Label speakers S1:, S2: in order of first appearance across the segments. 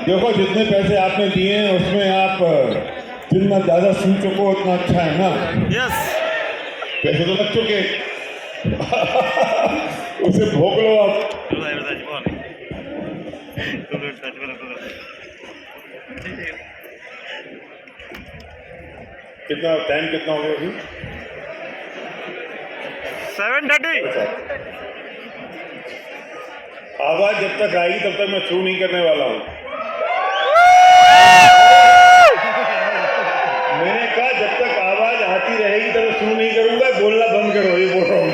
S1: देखो जितने पैसे आपने दिए हैं उसमें आप जितना ज़्यादा सुन चुको उतना अच्छा है ना।
S2: यस
S1: पैसे तो लग चुके उसे भोग लो आप। कितना टाइम कितना हो गया अभी?
S2: 7:30।
S1: आवाज जब तक आएगी तब तक मैं शुरू नहीं करने वाला हूँ। मैंने कहा जब तक आवाज आती रहेगी तब तक शुरू नहीं करूंगा। बोलना बंद करो, ये बोल रहा हूँ।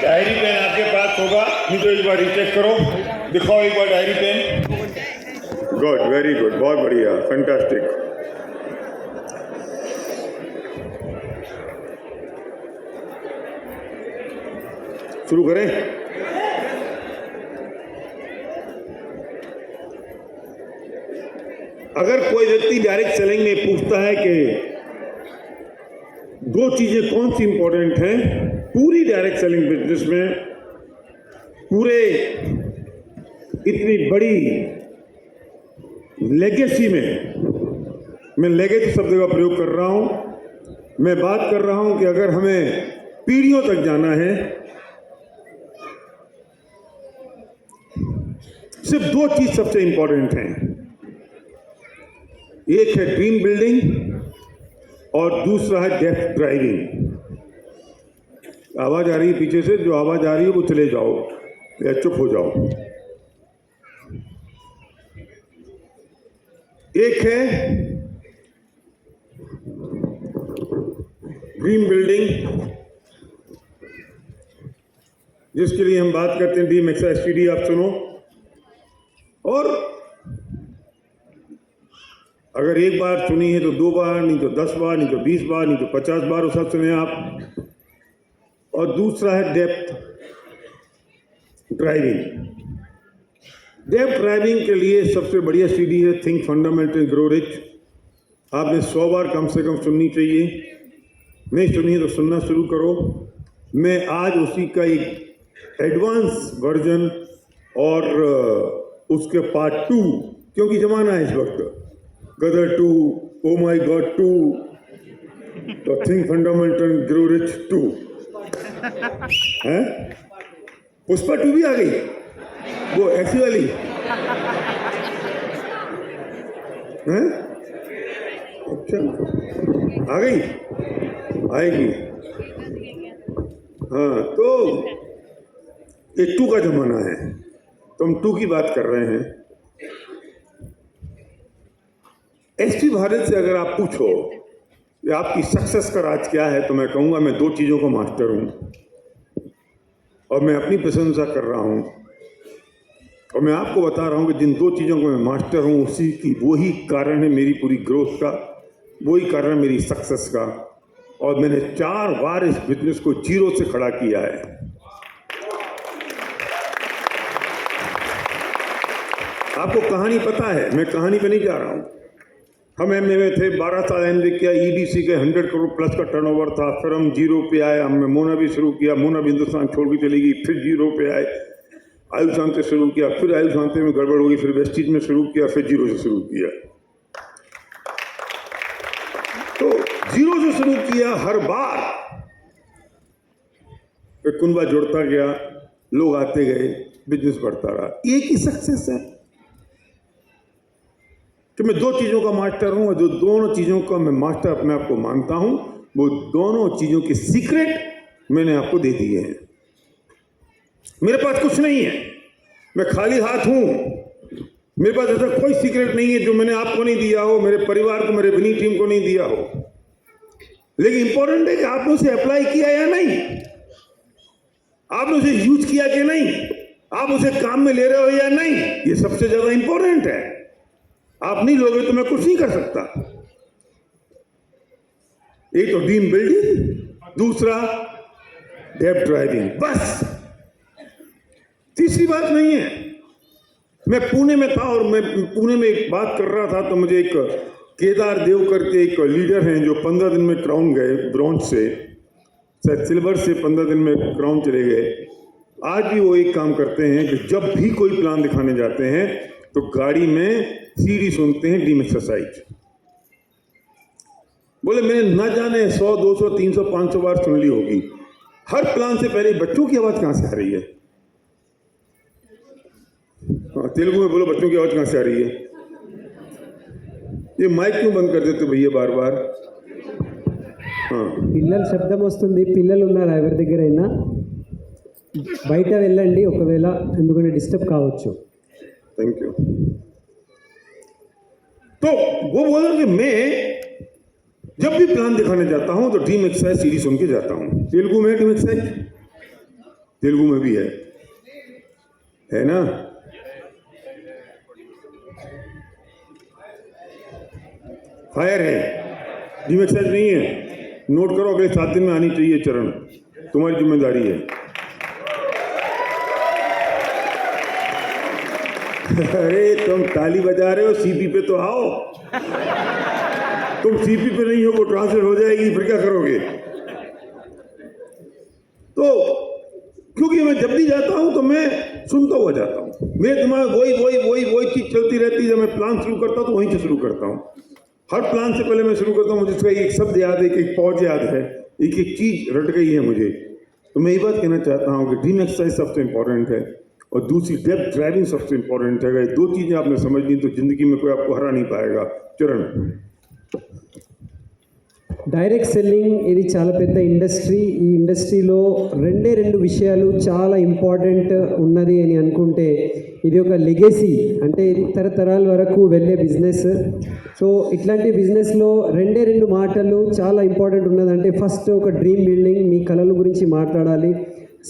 S1: डायरी पेन आपके पास होगा, नहीं तो एक बार रीचेक करो। दिखाओ एक बार diary pen. Good, very good, बहुत बढ़िया, फैंटास्टिक। शुरू करें? अगर कोई व्यक्ति डायरेक्ट सेलिंग में पूछता है कि दो चीजें कौन सी इंपॉर्टेंट हैं पूरी डायरेक्ट सेलिंग बिजनेस में, पूरे इतनी बड़ी लेगेसी में, मैं लेगेसी शब्द का प्रयोग कर रहा हूं, मैं बात कर रहा हूं कि अगर हमें पीढ़ियों तक जाना है, सिर्फ दो चीज सबसे इंपॉर्टेंट हैं। एक है ड्रीम बिल्डिंग और दूसरा है डेप्थ ड्राइविंग। आवाज आ रही है पीछे से? जो आवाज आ रही है वो चले जाओ या चुप हो जाओ। एक है ड्रीम बिल्डिंग, जिसके लिए हम बात करते हैं DMXSTD, आप सुनो। और अगर एक बार सुनी है तो 2 बार, नहीं तो 10 बार, नहीं तो 20 बार, नहीं तो 50 बार उस सुने आप। और दूसरा है डेप्थ ड्राइविंग। डेप्थ ड्राइविंग के लिए सबसे बढ़िया CD है थिंक फंडामेंटल ग्रो रिच। आपने 100 बार कम से कम सुननी चाहिए। नहीं सुनी तो सुनना शुरू करो। मैं आज उसी का एक एडवांस वर्जन और उसके पार्ट 2, क्योंकि जमाना है इस वक्त गदर 2, ओ माई गॉड 2, तो थिंक फंडामेंटल ग्रो रिच 2 है। पुष्पा 2 भी आ गई, वो ऐसी वाली है। अच्छा आ गई, आएगी। हाँ, तो ये 2 का जमाना है, तो हम 2 की बात कर रहे हैं। SP भारत से अगर आप पूछो कि आपकी सक्सेस का राज क्या है, तो मैं कहूंगा मैं 2 चीजों का मास्टर हूं और मैं अपनी प्रशंसा कर रहा हूं। और मैं आपको बता रहा हूं कि जिन 2 चीजों को मैं मास्टर हूं, उसी की वही कारण है मेरी पूरी ग्रोथ का, वही कारण है मेरी सक्सेस का। और मैंने 4 बार इस बिजनेस को 0 से खड़ा किया है। आपको कहानी पता है, मैं कहानी पे नहीं जा रहा हूं। हम MA में थे, 12 साल MA किया, EDC के 100 करोड़ प्लस का टर्नओवर था। फिर हम 0 पे आए, हमने मोना भी शुरू किया, मोना भी हिंदुस्तान छोड़ के चली गई। फिर 0 पे आए, आयुषान से शुरू किया, फिर आयुषान में गड़बड़ हो गई, फिर वेस्टीज में शुरू किया, फिर 0 से शुरू किया। तो 0 से शुरू किया, हर बार एक कुनबा जुड़ता गया, लोग आते गए, बिजनेस बढ़ता रहा। एक ही सक्सेस है कि मैं 2 चीजों का मास्टर हूं, और जो दोनों चीजों का मैं मास्टर अपने आप को मानता हूं, वो दोनों चीजों के सीक्रेट मैंने आपको दे दिए हैं। मेरे पास कुछ नहीं है, मैं खाली हाथ हूं। मेरे पास ऐसा कोई सीक्रेट नहीं है जो मैंने आपको नहीं दिया हो, मेरे परिवार को, मेरे विनी टीम को नहीं दिया हो। लेकिन इंपॉर्टेंट है कि आपने उसे अप्लाई किया या नहीं, आपने उसे यूज किया कि नहीं, आप उसे काम में ले रहे हो या नहीं, ये सबसे ज्यादा इंपॉर्टेंट है। आप नहीं लोगे तो मैं कुछ नहीं कर सकता। एक तो ड्रीम बिल्डिंग, दूसरा डेप्थ ड्राइविंग, बस। तीसरी बात नहीं है। मैं पुणे में था और मैं पुणे में एक बात कर रहा था, तो मुझे एक केदार देव करके एक लीडर हैं जो 15 दिन में क्राउन गए, ब्रॉन्ज से शायद सिल्वर से 15 दिन में क्राउन चले गए। आज भी वो एक काम करते हैं कि जब भी कोई प्लान दिखाने जाते हैं तो गाड़ी में सीडी सुनते हैं ड्रीम एक्सरसाइज। बोले मैंने न जाने 100, 200, 300, 500 बार सुन ली होगी। हर प्लान से पहले बच्चों की आवाज कहां से आ रही है? तेलुगु में बोलो बच्चों की आवाज कहां से आ रही है? ये माइक क्यों बंद कर देते भैया बार बार?
S2: పిల్లల శబ్దం వస్తుంది. పిల్లలు ఉన్నారా ఎవరి దగ్గరైనా? బయట వెళ్ళండి, ఒకవేళ ఎందుకంటే డిస్టర్బ్ కావచ్చు.
S1: Thank you. तो वो बोला कि मैं जब भी प्लान दिखाने जाता हूं तो ड्रीम एक्सरसाइज सीडी सुन के जाता हूं। तेलुगु में ड्रीम एक्सरसाइज, तेलुगु में भी है ना? फायर है, ड्रीम एक्सरसाइज नहीं है। नोट करो, अगले 7 दिन में आनी चाहिए चरण, तुम्हारी जिम्मेदारी है। अरे तुम ताली बजा रहे हो, सीपी पे तो आओ। तुम सीपी पे नहीं हो, वो ट्रांसलेट हो जाएगी, फिर क्या करोगे? तो क्योंकि मैं जब भी जाता हूं तो मैं सुनता हुआ जाता हूं। मेरे दिमाग वही चीज चलती रहती है। जब मैं प्लान शुरू करता हूं तो वहीं से शुरू करता हूं। हर प्लान से पहले मैं शुरू करता हूं, मुझे इसका एक शब्द याद है, एक पॉज याद है, एक चीज रट गई है मुझे। तो मैं ये बात कहना चाहता हूं कि ड्रीम एक्सरसाइज सबसे इंपॉर्टेंट है और दूसरी डेप्थ ड्राइविंग सबसे इंपॉर्टेंट है। अगर 2 चीजें आपने समझ ली तो जिंदगी में कोई आपको हरा नहीं पाएगा। चरण,
S2: డైరెక్ట్ సెల్లింగ్ ఇది చాలా పెద్ద ఇండస్ట్రీ. ఈ ఇండస్ట్రీలో రెండు విషయాలు చాలా ఇంపార్టెంట్ ఉన్నది అని అనుకుంటే, ఇది ఒక లెగసీ, అంటే ఇది తరతరాల వరకు వెళ్ళే బిజినెస్. సో ఇట్లాంటి బిజినెస్లో రెండు మాటలు చాలా ఇంపార్టెంట్ ఉన్నదంటే, ఫస్ట్ ఒక డ్రీమ్ బిల్డింగ్, మీ కళల గురించి మాట్లాడాలి.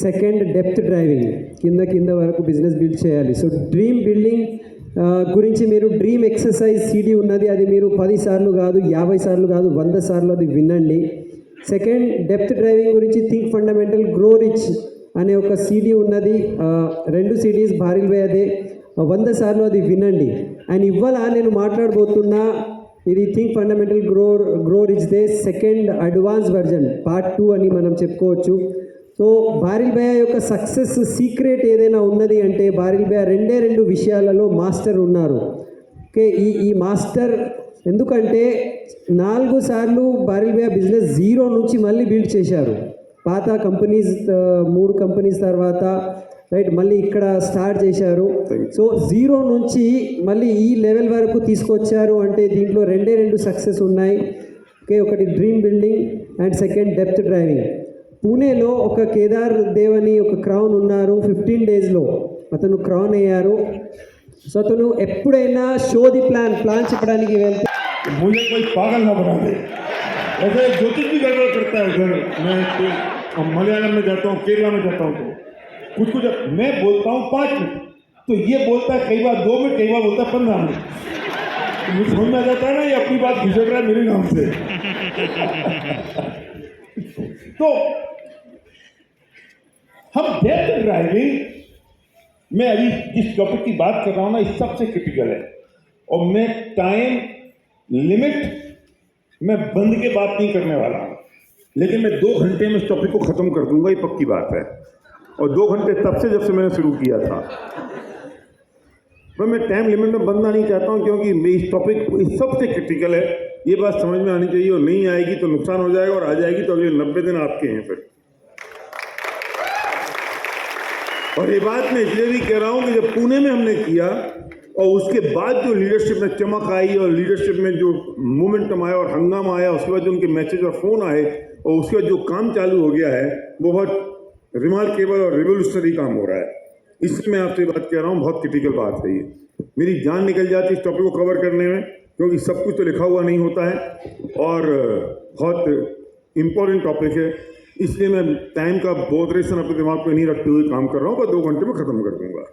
S2: సెకండ్ డెప్త్ డ్రైవింగ్, కింద వరకు బిజినెస్ బిల్డ్ చేయాలి. సో డ్రీమ్ బిల్డింగ్ గురించి మీరు డ్రీమ్ ఎక్సర్సైజ్ సీడీ ఉన్నది, అది మీరు 10 సార్లు కాదు, 50 సార్లు కాదు, 100 సార్లు అది వినండి. సెకండ్ డెప్త్ డ్రైవింగ్ గురించి థింక్ ఫండమెంటల్ గ్రో రిచ్ అనే ఒక సీడీ ఉన్నది. 2 CDs భారీ అదే 100 సార్లు అది వినండి. అండ్ ఇవాళ నేను మాట్లాడబోతున్నా ఇది think fundamental grow rich they second advance version, part 2 అని మనం చెప్పుకోవచ్చు. సో బారిల్ భయ్య యొక్క సక్సెస్ సీక్రెట్ ఏదైనా ఉన్నది అంటే, బారిల్ భయ్య 2 విషయాలలో మాస్టర్ ఉన్నారు. ఓకే, ఈ మాస్టర్ ఎందుకంటే 4 సార్లు బారిల్ భయ్య బిజినెస్ 0 నుంచి మళ్ళీ బిల్డ్ చేశారు. పాత కంపెనీస్ 3 కంపెనీస్ తర్వాత రైట్ మళ్ళీ ఇక్కడ స్టార్ట్ చేశారు. సో 0 నుంచి మళ్ళీ ఈ లెవెల్ వరకు తీసుకొచ్చారు అంటే దీంట్లో 2 సక్సెస్ ఉన్నాయి. ఓకే, ఒకటి dream building and second depth driving. పూణేలో ఒక కేదార్ దేవ్ అని ఒక క్రౌన్ ఉన్నారు. 15 డేస్లో అతను క్రౌన్ అయ్యారు. సో అతను ఎప్పుడైనా షోది ప్లాన్ చెప్పడానికి వెళ్తే,
S1: मुझे कोई पागल ना बना दे। ऐसे ज्योतिष भी गड़बड़ करता है उधर। मैं तो मलयालम में जाता हूँ, केरला में जाता हूँ, तो कुछ मैं बोलता हूँ 5 मिनट, तो ये बोलता है कई बार 2 मिनट, कई बार बोलता है 15 मिनट। तो मुझे समझ में आ जाता है ना, ये अपनी बात घिसट रहा है मेरे नाम से। तो हम डेप्थ ड्राइविंग में अभी जिस टॉपिक की बात कर रहा हूं ना, इस सबसे क्रिटिकल है। और मैं टाइम लिमिट मैं बंद के बात नहीं करने वाला हूं, लेकिन मैं 2 घंटे में इस टॉपिक को खत्म कर दूंगा, ये पक्की बात है। और 2 घंटे तब से जब से मैंने शुरू किया था। पर मैं टाइम लिमिट में बंदना नहीं चाहता हूं, क्योंकि इस टॉपिक सबसे क्रिटिकल है। ये बात समझ में आनी चाहिए, और नहीं आएगी तो नुकसान हो जाएगा, और आ जाएगी तो अगले 90 दिन आपके हैं फिर। और ये बात मैं इसलिए भी कह रहा हूं कि जब पुणे में हमने किया और उसके बाद जो लीडरशिप में चमक आई और लीडरशिप में जो मोमेंटम आया और हंगामा आया, उसके बाद जो उनके मैसेज और फोन आए और उसके बाद जो काम चालू हो गया है, वो बहुत रिमार्केबल और रिवोल्यूशनरी काम हो रहा है। इसलिए मैं आपसे बात कह रहा हूँ, बहुत क्रिटिकल बात है ये। मेरी जान निकल जाती है इस टॉपिक को कवर करने में, क्योंकि सब कुछ तो लिखा हुआ नहीं होता है और बहुत इम्पोर्टेंट टॉपिक है। इसलिए मैं टाइम का बोधरेशन अपने दिमाग में नहीं रखते हुए काम कर रहा हूँ, पर 2 घंटे में ख़त्म कर दूंगा।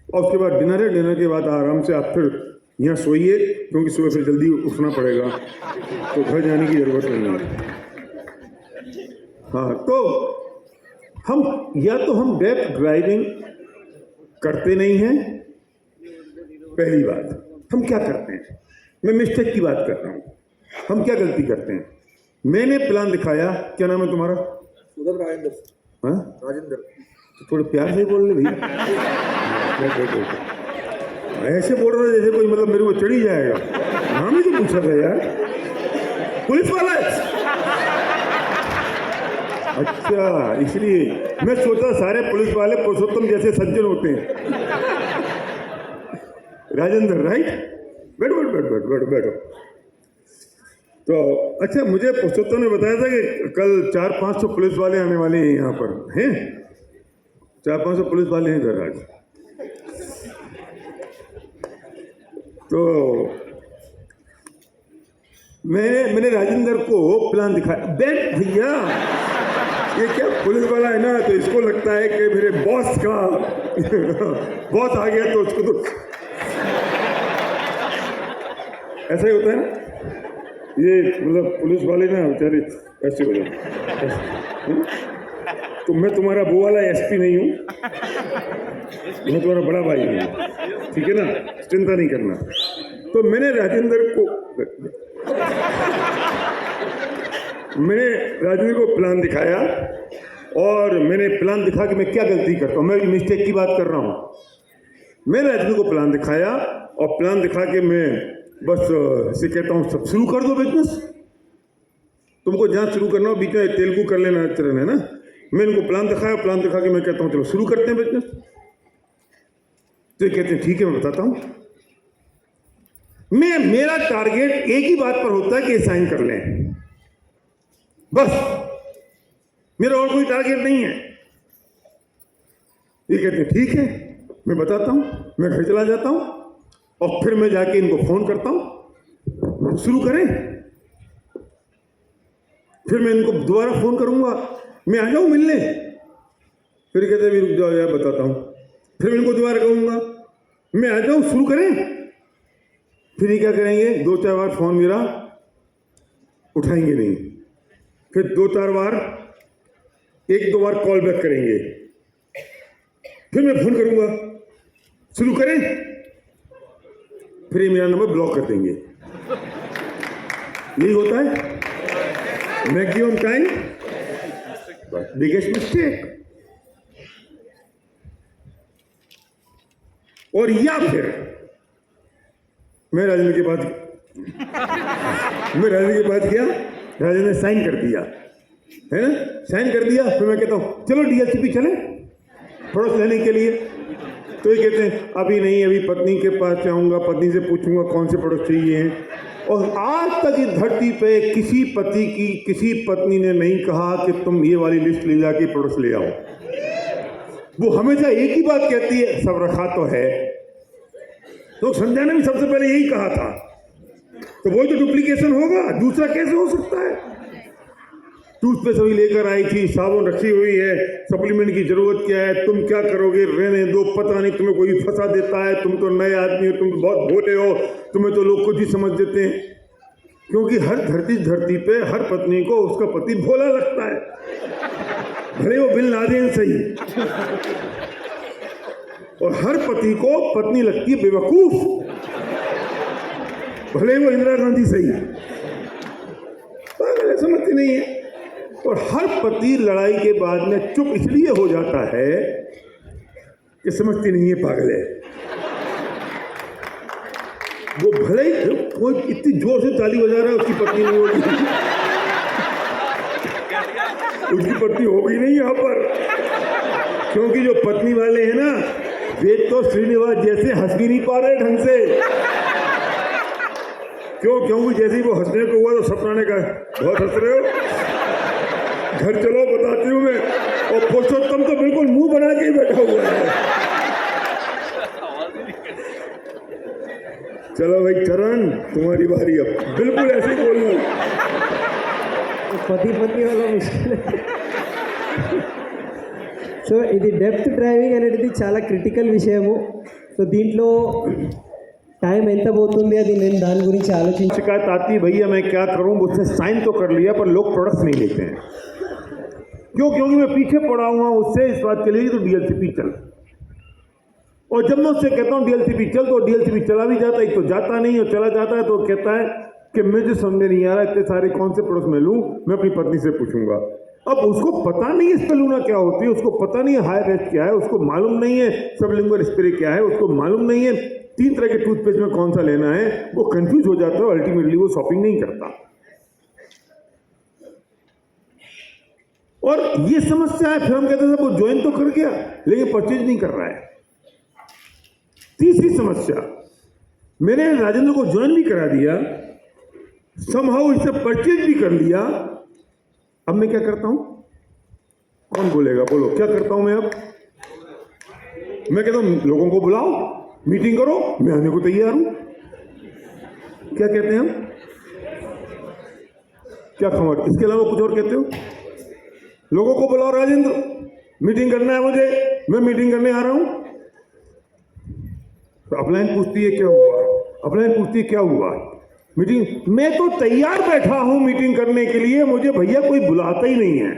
S1: और उसके बाद डिनर है, डिनर के बाद आराम से आप फिर यहाँ सोइए, क्योंकि सुबह फिर जल्दी उठना पड़ेगा, तो घर जाने की ज़रूरत नहीं है। हाँ, तो हम डेप्थ ड्राइविंग करते नहीं हैं। पहली बात, हम क्या करते हैं, मैं मिस्टेक की बात कर रहा हूँ। हम क्या गलती करते हैं? मैंने प्लान दिखाया, क्या नाम है तुम्हारा?
S3: उधर राजेंद्र।
S1: हाँ,
S3: राजेंद्र।
S1: तो थोड़े प्यार से बोल ले भैया। ऐसे बोल रहे जैसे कोई मतलब मेरे को चढ़ी जाएगा। नाम ही तो पूछा था यार, पुलिस वाला है। अच्छा, इसलिए मैं सोचा सारे पुलिस वाले पुरुषोत्तम जैसे सज्जन होते हैं। राजेंद्र, राइट? बैठो बैठो बैठो बैठो बैठो बैठो। तो अच्छा, मुझे पुरुषोत्तम ने बताया था कि कल 400-500 पुलिस वाले आने वाले हैं यहाँ पर, हैं? 400-500 पुलिस वाले हैं इधर आज। तो मैंने राजेंद्र को प्लान दिखाया। बैठ भैया, ये क्या पुलिस वाला है ना, तो इसको लगता है कि मेरे बॉस का बॉस आ गया तो उसको तो ऐसा ही होता है ना। ये मतलब पुलिस वाले ना बेचारे ऐसे हो जाते। तो मैं तुम्हारा वो वाला एसपी नहीं हूँ, मैं तुम्हारा बड़ा भाई हूँ, ठीक है ना, चिंता नहीं करना। तो मैंने राजेंद्र को प्लान दिखाया और मैंने प्लान दिखा कि मैं क्या गलती करता हूँ, मैं मिस्टेक की बात कर रहा हूँ। मैंने राजेंद्र को प्लान दिखाया और प्लान दिखा के मैं बस इसे कहता हूँ सब शुरू कर दो बिजनेस, तुमको जहाँ शुरू करना हो बीच में तेलुगु कर लेना चरण है ना। मैं इनको प्लान दिखाया, प्लान दिखा के मैं कहता हूँ चलो शुरू करते हैं बिजनेस। तो ये कहते हैं ठीक है मैं बताता हूँ। मेरा टारगेट एक ही बात पर होता है कि साइन कर लें, बस, मेरा और कोई टारगेट नहीं है। ये कहते हैं ठीक है मैं बताता हूँ। मैं घर चला जाता हूँ और फिर मैं जाके इनको फोन करता हूँ शुरू करें। फिर मैं इनको दोबारा फोन करूंगा, मैं आ जाऊं मिलने। फिर कहते हैं रुक जाओ यार बताता हूँ। फिर मैं इनको दोबारा कहूंगा मैं आ जाऊं शुरू करें। फिर ये क्या करेंगे, 2-4 बार फोन मेरा उठाएंगे नहीं, फिर 2-4 बार 1-2 बार कॉल बैक करेंगे। फिर मैं फोन करूंगा शुरू करें, फिर ये मेरा नंबर ब्लॉक कर देंगे। यही होता है मैक्सिमम टाइम, बिगेस्ट मिस्टेक। और या फिर मैं राजेंद्र के पास गया, राजेंद्र ने साइन कर दिया है ना, साइन कर दिया। फिर मैं कहता हूँ चलो डीएलसीपी चले पड़ोस लेने के लिए। तो ये कहते हैं अभी नहीं, अभी पत्नी के पास जाऊंगा, पत्नी से पूछूंगा कौन से पड़ोस चाहिए हैं। और आज तक इस धरती पे किसी पति की किसी पत्नी ने नहीं कहा कि तुम ये वाली लिस्ट ले जाके पड़ोस ले आओ। वो हमेशा एक ही बात कहती है, सब रखा तो है। तो संध्या ने भी सबसे पहले यही कहा था। तो वही तो डुप्लीकेशन होगा, दूसरा कैसे हो सकता है। टूथपेस्ट अभी लेकर आई थी, साबुन रखी हुई है, सप्लीमेंट की जरूरत क्या है, तुम क्या करोगे, रहने दो, पता नहीं तुम्हें कोई फंसा देता है, तुम तो नए आदमी हो, तुम तो बहुत भोले हो, तुम्हें तो लोग कुछ ही समझ देते हैं। क्योंकि हर धरती पे हर पत्नी को उसका पति भोला लगता है, भले वो बिन लादेन सही। और हर पति को पत्नी लगती है बेवकूफ, भले वो इंदिरा गांधी सही, पागल है, समझती नहीं है। और हर पति लड़ाई के बाद में चुप इसलिए हो जाता है कि समझती नहीं है, पागल है। वो भले ही कोई इतनी जोर से ताली बजा रहा है, उसकी पत्नी नहीं होगी, उसकी पत्नी होगी नहीं यहाँ पर। क्योंकि जो पत्नी वाले हैं ना, वे तो श्रीनिवास जैसे हंस भी नहीं पा रहे ढंग से। क्योंकि जैसे ही वो हंसने को हुआ तो सपना का बहुत हंस रहे हो, घर चलो बताती हूँ मैं। और पुरुषोत्तम तो बिल्कुल मुंह बना के ही बैठा हुआ है। चलो भाई चरण, तुम्हारी बारी अब, बिल्कुल ऐसे ही बोलना।
S2: పతి పత్ని వల్ల ముష్కిల్. సో ఇది డెప్త్ డ్రైవింగ్ అనేది చాలా క్రిటికల్ విషయము. సో దీంట్లో टाइम ఎంత పోతుంది అది నేను దాని గురించి ఆలోచించి
S1: शिकायत आती है भैया मैं क्या करूं, मुझसे साइन तो कर लिया पर लोग प्रोडक्ट्स नहीं लेते हैं। क्योंकि मैं पीछे पड़ा हुआ उससे इस बात के लिए तो डीएलसीपी चल। और जब मैं उससे कहता हूँ डीएलसीपी चल, तो डीएलसीपी चला भी जाता है, तो जाता नहीं, और चला जाता है तो कहता है कि मुझे समझ नहीं आ रहा, इतने सारे कौन से पड़ोस में लूँ, मैं अपनी पत्नी से पूछूंगा। अब उसको पता नहीं है स्पेलूना क्या होती है, उसको पता नहीं है हाई रेस्ट क्या है, उसको मालूम नहीं है सबलिंगुअल स्प्रे क्या है, उसको मालूम नहीं है 3 तरह के टूथपेस्ट में कौन सा लेना है, वो कंफ्यूज हो जाता है, अल्टीमेटली वो शॉपिंग नहीं करता। और ये समस्या है, फिर हम कहते हैं वो ज्वाइन तो कर गया लेकिन परचेज नहीं कर रहा है। तीसरी समस्या, मैंने राजेंद्र को ज्वाइन भी करा दिया, समहाउ इससे परचेज भी कर लिया, अब मैं क्या करता हूं? कौन बोलेगा, बोलो क्या करता हूं मैं अब? मैं कहता हूं लोगों को बुलाओ, मीटिंग करो, मैं आने को तैयार हूं। क्या कहते हैं हम? क्या खबर? इसके अलावा कुछ और कहते हो? लोगों को बुलाओ राजेंद्र, मीटिंग करना है मुझे, मैं मीटिंग करने आ रहा हूं। तो अपलाइन पूछती है क्या हुआ, अपलाइन पूछती है क्या हुआ मीटिंग, मैं तो तैयार बैठा हूं मीटिंग करने के लिए, मुझे भैया कोई बुलाता ही नहीं है।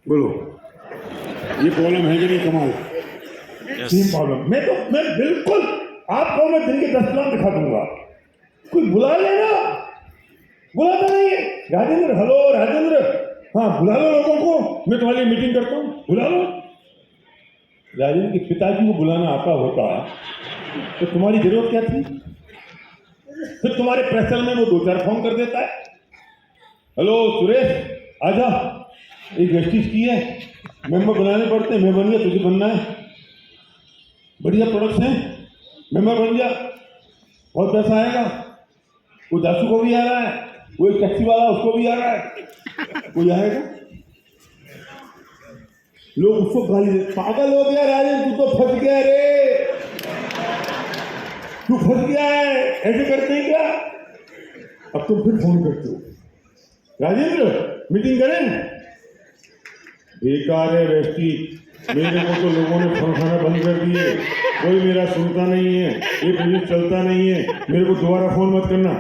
S1: बोलो ये प्रॉब्लम है कि नहीं कमाल? प्रॉब्लम। मैं बिल्कुल आपको मैं दिन के 10 प्लान दिखा दूंगा, कोई बुला लेना, बुलाता नहीं है। राजेंद्र, हेलो राजेंद्र, हाँ बुला लो लोगों को, मैं तुम्हारी मीटिंग करता हूँ, बुला लो। राजेंद्र के पिताजी को बुलाना आता होता तो तुम्हारी जरूरत क्या थी? फिर तुम्हारे प्रेशर में वो 2-4 फोन कर देता है, हेलो सुरेश आजा, एक वेस्टिज की है, मेंबर बनाने पड़ते हैं, मैं बन गया, तुझे बनना है, बढ़िया प्रोडक्ट्स हैं, मेंबर बन जा, बहुत पैसा आएगा। वो दासू को भी आ रहा है, वो एक टैक्सी वाला उसको भी आ रहा है, कोई आएगा, लोग उसको गाली दे, पागल हो गया राजेंद्र, तू तो फंस गया रे, तू फंस गया है, ऐसे करते हैं क्या? अब तुम फिर फोन करते हो, राजेंद्र मीटिंग करें? बेकार है वेस्टी, मेरे को तो लोगों ने फोन खाना बंद कर दिए, कोई मेरा सुनता नहीं है, ये बिजनेस चलता नहीं है, मेरे को दोबारा फोन मत करना।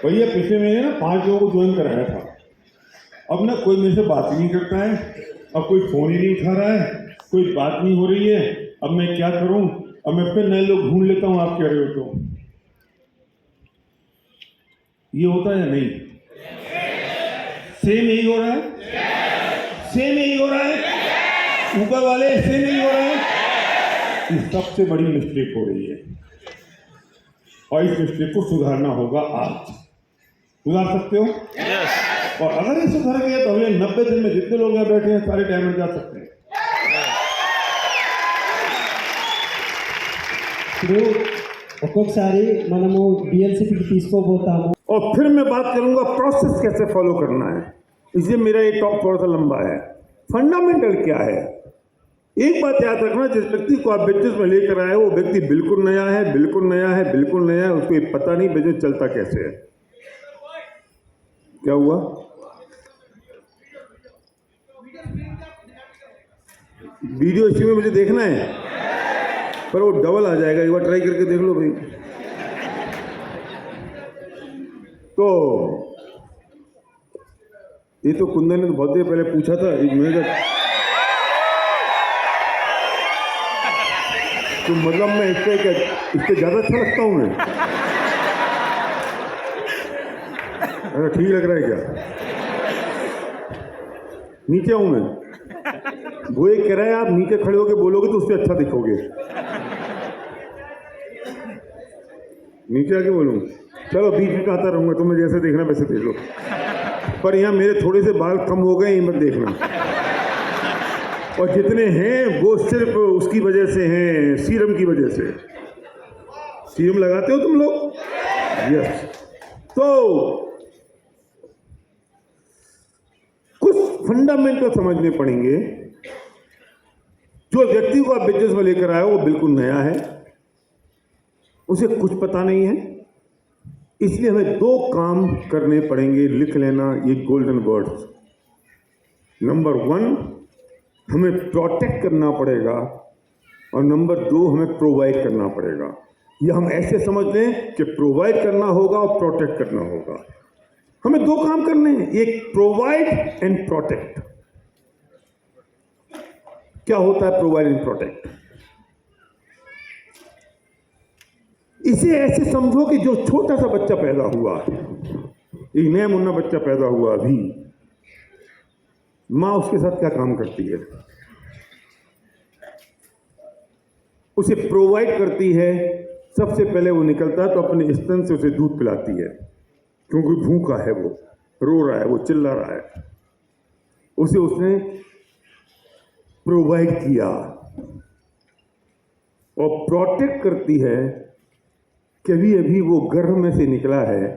S1: भैया पिछले महीने ना 5 लोगों को ज्वाइन कराया था, अब ना कोई मेरे से बात ही नहीं करता है, अब कोई फोन ही नहीं उठा रहा है, कोई बात नहीं हो रही है, अब मैं क्या करूं? अब मैं फिर नए लोग ढूंढ लेता हूं, आप कह रहे हो तो। ये होता है या नहीं? सेम यही हो रहा है, सेम यही हो रहा है, ऊपर वाले सेम यही हो रहा है। ये सबसे बड़ी मिस्टेक हो रही है और इस मिस्टेक को सुधारना होगा आज। सुधार सकते हो? और अगर ये सुधर गया तो अगले 90 दिन में जितने लोग यहाँ बैठे हैं सारे डायमंड जा सकते हैं।
S2: ఇప్పుడు ఒక్కొక్కసారి మనము బిఎల్సిపికి తీసుకోబోతాము
S1: और फिर मैं बात करूंगा प्रोसेस कैसे फॉलो करना है, इसलिए मेरा ये टॉक थोड़ा सा लंबा है। फंडामेंटल क्या है? एक बात याद रखना, जिस व्यक्ति को आप बिजनेस में लेकर आए वो व्यक्ति बिल्कुल नया है, बिल्कुल नया है, बिल्कुल नया है, उसको ये पता नहीं बिजनेस चलता कैसे है। क्या हुआ? वीडियो इसी में मुझे देखना है, पर वो डबल आ जाएगा, एक बार ट्राई करके देख लो भाई। तो ये तो कुंदन ने तो बहुत देर पहले पूछा था, मैं तो मतलब मैं इससे ज्यादा अच्छा लगता हूं मैं? अरे ठीक लग रहा है क्या? नीचे हूं मैं, वो एक कह रहा है आप नीचे खड़े होकर बोलोगे तो उससे अच्छा दिखोगे, नीचे आके बोलूं? चलो बीच में आता रहूंगा, तुम्हें जैसे देखना वैसे देख लो, पर यहाँ मेरे थोड़े से बाल कम हो गए, ये मत देखना, और जितने हैं वो सिर्फ उसकी वजह से हैं, सीरम की वजह से। सीरम लगाते हो तुम लोग? यस। तो कुछ फंडामेंटल समझने पड़ेंगे। जो व्यक्ति को आप बिजनेस में लेकर आए हो वो बिल्कुल नया है, उसे कुछ पता नहीं है, इसलिए हमें 2 काम करने पड़ेंगे, लिख लेना ये गोल्डन वर्ड्स। नंबर 1 हमें प्रोटेक्ट करना पड़ेगा और नंबर 2 हमें प्रोवाइड करना पड़ेगा। ये हम ऐसे समझ लें कि प्रोवाइड करना होगा और प्रोटेक्ट करना होगा। हमें 2 काम करने हैं, एक प्रोवाइड एंड प्रोटेक्ट। क्या होता है प्रोवाइड एंड प्रोटेक्ट? इसे ऐसे समझो कि जो छोटा सा बच्चा पैदा हुआ, एक नया मुन्ना बच्चा पैदा हुआ अभी, माँ उसके साथ क्या काम करती है? उसे प्रोवाइड करती है। सबसे पहले वो निकलता है तो अपने स्तन से उसे दूध पिलाती है, क्योंकि भूखा है, वो रो रहा है, वो चिल्ला रहा है। उसे उसने प्रोवाइड किया और प्रोटेक्ट करती है। कभी अभी वो गर्भ में से निकला है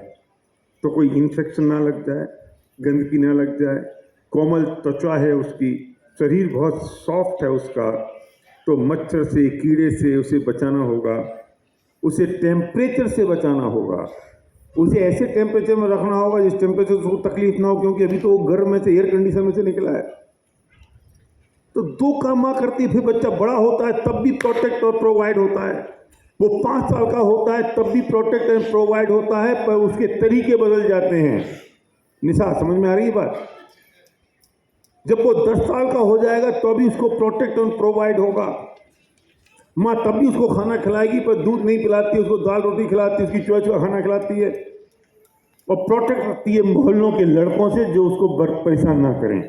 S1: तो कोई इन्फेक्शन ना लग जाए, गंदगी ना लग जाए, कोमल त्वचा है उसकी, शरीर बहुत सॉफ्ट है उसका, तो मच्छर से, कीड़े से उसे बचाना होगा, उसे टेम्परेचर से बचाना होगा, उसे ऐसे टेम्परेचर में रखना होगा जिस टेम्परेचर से उसको तकलीफ ना हो, क्योंकि अभी तो वो गर्भ में से, एयर कंडीशन में से निकला है। तो दो काम माँ करती है। फिर बच्चा बड़ा होता है तब भी प्रोटेक्ट और प्रोवाइड होता है। वो 5 साल का होता है तब भी प्रोटेक्ट एंड प्रोवाइड होता है, पर उसके तरीके बदल जाते हैं। निशा, समझ में आ रही है बात? जब वो 10 साल का हो जाएगा तो भी उसको प्रोटेक्ट एंड प्रोवाइड होगा। माँ तब भी उसको खाना खिलाएगी, पर दूध नहीं पिलाती, उसको दाल रोटी खिलाती, उसकी चॉइस का खाना खिलाती है और प्रोटेक्ट करती है मोहल्लों के लड़कों से जो उसको परेशान ना करें।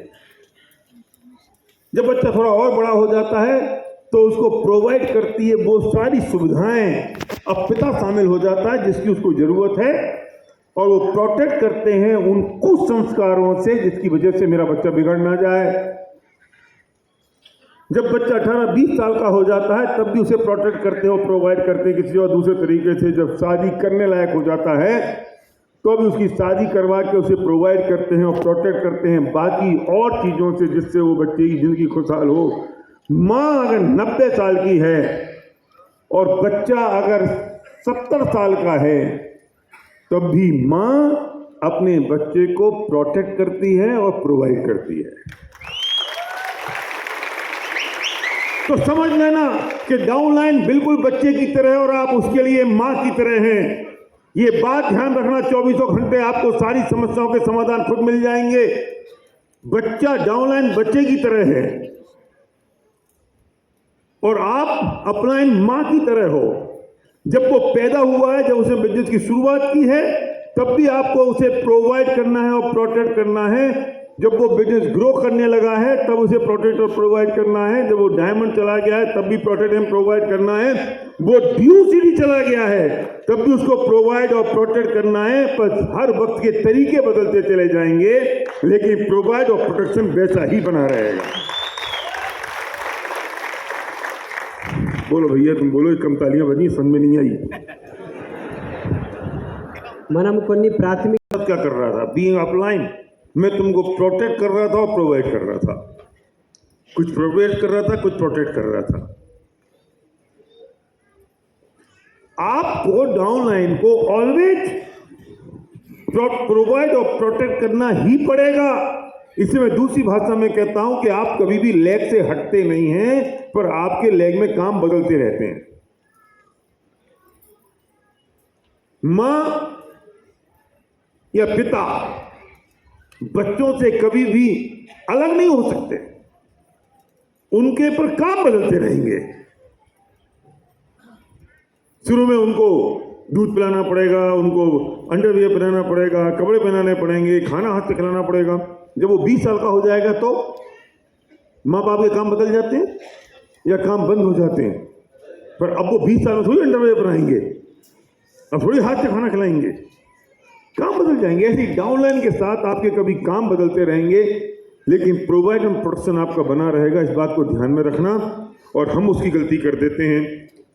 S1: जब बच्चा थोड़ा और बड़ा हो जाता है तो उसको प्रोवाइड करती है वो सारी सुविधाएं। अब पिता शामिल हो जाता है जिसकी उसको जरूरत है, और वो प्रोटेक्ट करते हैं उन कुसंस्कारों से जिसकी वजह से मेरा बच्चा बिगड़ ना जाए। जब बच्चा 18-20 साल का हो जाता है तब भी उसे प्रोटेक्ट करते हैं और प्रोवाइड करते हैं किसी और दूसरे तरीके से। जब शादी करने लायक हो जाता है तो भी उसकी शादी करवा के उसे प्रोवाइड करते हैं और प्रोटेक्ट करते हैं बाकी और चीज़ों से, जिससे वो बच्चे की ज़िंदगी खुशहाल हो। माँ अगर 90 साल की है और बच्चा अगर 70 साल का है, तब भी माँ अपने बच्चे को प्रोटेक्ट करती है और प्रोवाइड करती है। तो समझ लेना कि डाउनलाइन बिल्कुल बच्चे की तरह है और आप उसके लिए माँ की तरह हैं। ये बात ध्यान रखना, 24 घंटे आपको सारी समस्याओं के समाधान खुद मिल जाएंगे। बच्चा डाउनलाइन बच्चे की तरह है और आप अपलाइन माँ की तरह हो। जब वो पैदा हुआ है, जब उसने बिजनेस की शुरुआत की है, तब भी आपको उसे प्रोवाइड करना है और प्रोटेक्ट करना है। जब वो बिजनेस ग्रो करने लगा है तब उसे प्रोटेक्ट और प्रोवाइड करना है। जब वो डायमंड चला गया है तब भी प्रोटेक्ट एंड प्रोवाइड करना है। वो ड्यू सिटी चला गया है तब भी उसको प्रोवाइड और प्रोटेक्ट करना है। पर हर वक्त के तरीके बदलते चले जाएंगे, लेकिन प्रोवाइड और प्रोटेक्शन वैसा ही बना रहेगा। बोलो भैया, तुम बोलो, कम तालियां बजी, समझ में नहीं आई।
S2: మనం కొన్ని ప్రాథమిక
S1: क्या कर रहा था? बीइंग अपलाइन, मैं तुमको प्रोटेक्ट कर रहा था और प्रोवाइड कर रहा था। कुछ प्रोवाइड कर रहा था, कुछ प्रोटेक्ट कर रहा था। आपको डाउनलाइन को ऑलवेज प्रोवाइड और प्रोटेक्ट करना ही पड़ेगा। इसे मैं दूसरी भाषा में कहता हूं कि आप कभी भी लेग से हटते नहीं हैं, पर आपके लेग में काम बदलते रहते हैं। मां या पिता बच्चों से कभी भी अलग नहीं हो सकते, उनके पर काम बदलते रहेंगे। शुरू में उनको दूध पिलाना पड़ेगा, उनको अंडरवियर पहनाना पड़ेगा, कपड़े पहनाने पड़ेंगे, खाना हाथ से खिलाना पड़ेगा। जब वो 20 साल का हो जाएगा तो माँ बाप के काम बदल जाते हैं या काम बंद हो जाते हैं। पर अब वो 20 साल में थोड़ी अंडरवियर पहनाएंगे, अब थोड़ी हाथ से खाना खिलाएंगे, काम बदल जाएंगे। ऐसी डाउनलाइन के साथ आपके कभी काम बदलते रहेंगे, लेकिन प्रोवाइड एंड प्रोटेक्शन आपका बना रहेगा। इस बात को ध्यान में रखना। और हम उसकी गलती कर देते हैं।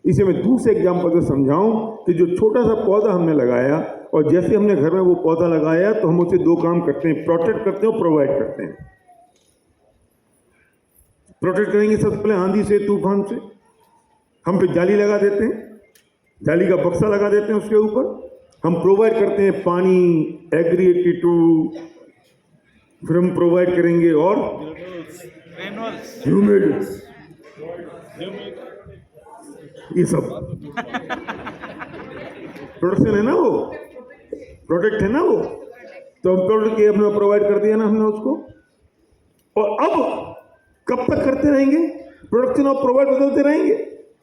S1: इसे मैं दूसरे एग्जाम्पल से समझाऊं कि जो छोटा सा पौधा हमने लगाया, और जैसे हमने घर में वो पौधा लगाया तो हम उसे 2 काम करते हैं, प्रोटेक्ट करते हैं और प्रोवाइड करते हैं। प्रोटेक्ट करेंगे सबसे पहले आंधी से, तूफान से। हम फिर जाली लगा देते हैं, जाली का बक्सा लगा देते हैं उसके ऊपर। हम प्रोवाइड करते हैं पानी, एग्री82, फिर हम प्रोवाइड करेंगे और ह्यूमिड, ये सब प्रोटेक्शन है ना, वो प्रोटेक्ट है ना वो। तो हम प्रोटेक्ट किए, हमने प्रोवाइड कर दिया ना हमने उसको। और अब कब तक करते रहेंगे? प्रोडक्शन और प्रोवाइड बदलते रहेंगे,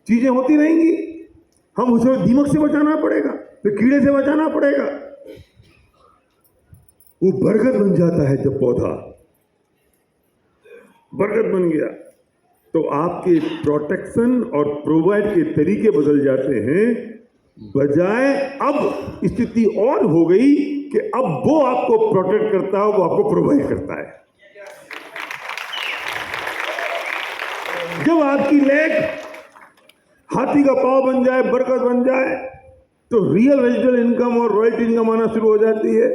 S1: चीजें होती रहेंगी। हम उसे दीमक से बचाना पड़ेगा, फिर कीड़े से बचाना पड़ेगा। वो बरगद बन जाता है जब पौधा बरगद बन गया तो आपके प्रोटेक्शन और प्रोवाइड के तरीके बदल जाते हैं। बजाय अब स्थिति और हो गई कि अब वो आपको प्रोटेक्ट करता है, वो आपको प्रोवाइड करता है। जब आपकी लेग हाथी का पांव बन जाए, बरकत बन जाए, तो रियल रेजिडुअल इनकम और रॉयल्टी इनकम आना शुरू हो जाती है।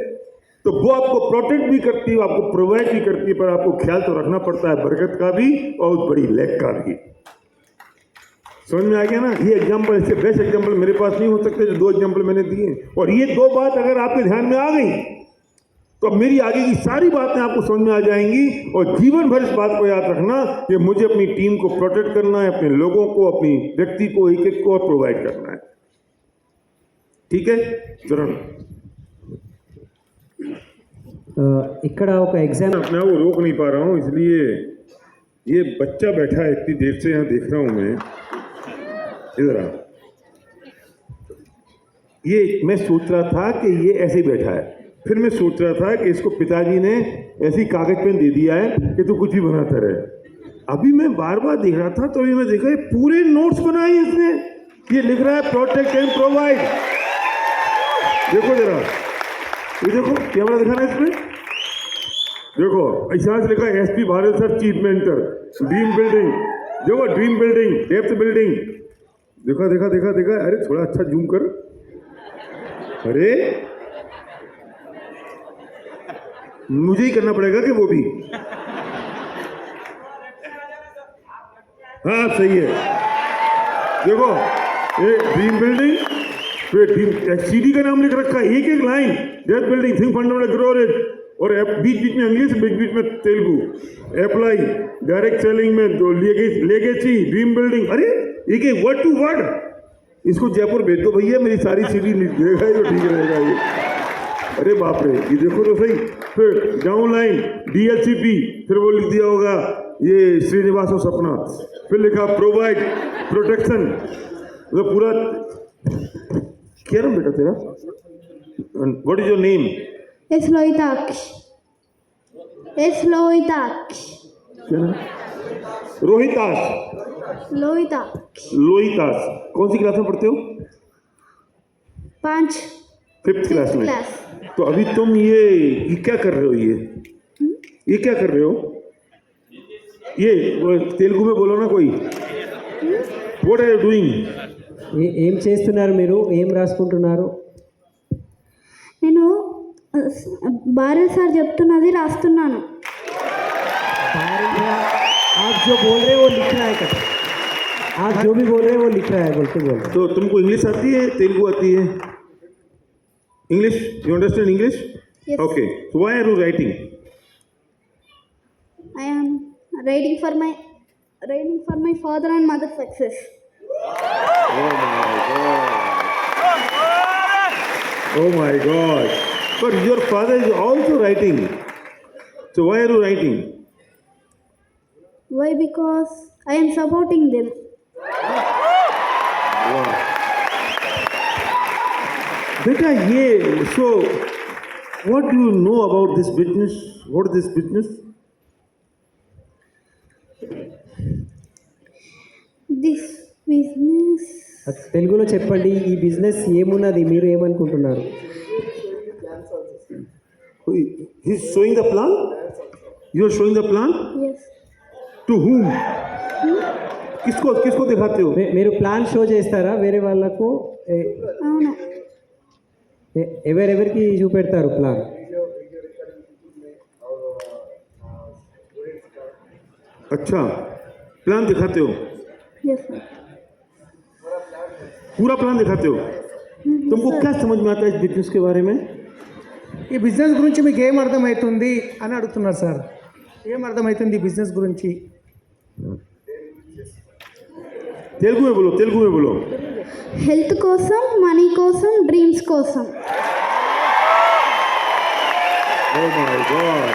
S1: तो वो आपको प्रोटेक्ट भी करती है, आपको प्रोवाइड भी करती है, पर आपको ख्याल तो रखना पड़ता है बरकत का भी और उस बड़ी लेग का भी। समझ में आ गया ना? ये एग्जाम्पल, इससे बेस्ट एग्जाम्पल मेरे पास नहीं हो सकते जो 2 एग्जाम्पल मैंने दिए। और ये 2 बात अगर आपके ध्यान में आ गई तो अब मेरी आगे की सारी बातें आपको समझ में आ जाएंगी। और जीवन भर इस बात को याद रखना कि मुझे अपनी टीम को प्रोटेक्ट करना है, अपने लोगों को, अपनी व्यक्ति को, एक एक को प्रोवाइड करना है। ठीक है चरण?
S2: ఇక్కడ ఒక एग्जाम
S1: अपने आप को रोक नहीं पा रहा हूँ, इसलिए ये बच्चा बैठा है इतनी देर से यहाँ देख रहा हूँ मैं। इधर आ। ये मैं सोच रहा था कि ये ऐसे ही बैठा है, फिर मैं सोच रहा था कि इसको पिताजी ने ऐसी कागज पेन दे दिया है कि तू कुछ भी बनाता रहे। अभी मैं बार बार देख रहा था तो अभी मैं देखा पूरे नोट्स बनाए इसने। ये लिख रहा है प्रोटेक्ट एंड प्रोवाइड। देखो जरा, ये देखो कैमरा दिखाना है इसमें। देखो ऐसा लिखा है SP Bharat sir, chief mentor, dream building. देखो ड्रीम बिल्डिंग, डेप्थ बिल्डिंग। देखा देखा देखा देखा। अरे थोड़ा अच्छा जूम कर। अरे मुझे ही करना पड़ेगा कि वो भी? हाँ सही है। देखो ये ड्रीम बिल्डिंग, फिर ड्रीम सीडी का नाम लिख रखा है, एक एक line. Depth building, think fundamental grow rate, और बीच बीच में इंग्लिश, बीच बीच में तेलुगु। अप्लाई डायरेक्ट सेलिंग में जो लेगेसी, ड्रीम बिल्डिंग। अरे एक एक वर्ड टू वर्ड। इसको जयपुर भेज दो भैया, मेरी सारी सीडी देगा तो ठीक रहेगा ये। अरे बाप रे, ये देखो तो सही। फिर डाउन लाइन डीएलसीपी, फिर वो लिख दिया होगा ये श्रीनिवास और सपना। फिर लिखा प्रोवाइड, प्रोटेक्शन। तो पूरा क्या नाम बेटा तेरा? What is your name?
S3: S Lohitaksh. S Lohitaksh.
S1: क्या नाम? रोहितास।
S3: लोहिताक्ष।
S1: लोहितास। कौन सी क्लास में पढ़ते हो?
S3: 5
S1: 5th क्लास में।
S3: क्लास।
S1: तो अभी तुम ये क्या कर रहे हो? ये क्या कर रहे हो? ये तेलुगु में बोलो ना कोई। What are you doing?
S2: ఏం చేస్తున్నారు మీరు? ఏం రాసుకుంటున్నారు?
S3: నేను భారత్ సార్ చెప్తున్నది రాస్తున్నాను।
S2: आप जो बोल रहे हैं वो लिख रहा है क्या? आप जो भी बोल रहे हैं वो लिख रहा है, बोलते बोल।
S1: तो तुमको इंग्लिश आती है, तेलुगु आती है? English, you understand English?
S3: Yes.
S1: Okay, so why are you writing?
S3: I am writing for my father and mother success.
S1: Oh my God! But your father is also writing. So why are you writing?
S3: Why? Because I am supporting them.
S1: Wow. बेटा ये, so what do you know about this business? What is this business?
S3: This business.
S2: తెలుగులో చెప్పండి, ఈ business ఏమున్నది, మీరు ఏమనుకుంటున్నారు?
S1: He's showing the plan? You are showing the plan?
S3: Yes.
S1: To whom? किसको दिखाते हो?
S2: మీరు ప్లాన్ షో చేస్తారా వేరే వాళ్ళకు?
S3: అవును।
S2: ఎవరెవరికి చూపెడతారు ప్లాన్?
S1: अच्छा, प्लान दिखाते हो?
S3: Yes sir.
S1: पूरा प्लान दिखाते हो? तुमको क्या समझ में आता है इस बिजनेस के बारे में?
S4: ఈ బిజినెస్ గురించి మీకు ఏం అర్థమవుతుంది అని అడుగుతున్నారు సార్. ఏం అర్థమవుతుంది ఈ బిజినెస్ గురించి?
S1: तेलुगु में बोलो।
S3: హెల్త్ కోసం, మనీ కోసం, డ్రీమ్స్ కోసం।
S1: Oh my God!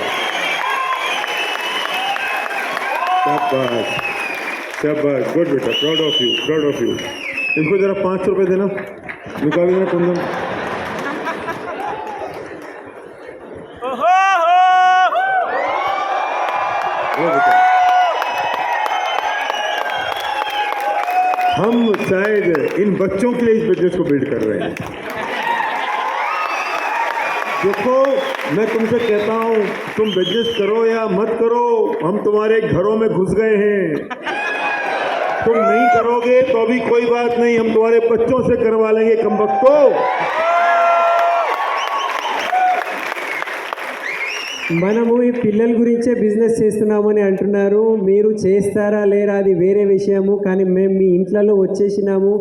S1: Shabash, good beta, proud of you. इनको जरा 500 रुपये देना, निकाल देना कुंदन। वो बेटा, हम शायद इन बच्चों के लिए इस बिजनेस को बिल्ड कर रहे हैं। देखो, मैं तुमसे कहता हूं, तुम बिजनेस करो या मत करो, हम तुम्हारे घरों में घुस गए हैं। तुम नहीं करोगे तो अभी कोई बात नहीं, हम तुम्हारे बच्चों से करवा लेंगे कमबख्तो।
S2: మనము ఈ పిల్లల గురించే బిజినెస్ చేస్తున్నామని అంటున్నారు. మీరు చేస్తారా లేరా అది వేరే విషయము, కానీ మేము మీ ఇంట్లలో వచ్చేసినాము.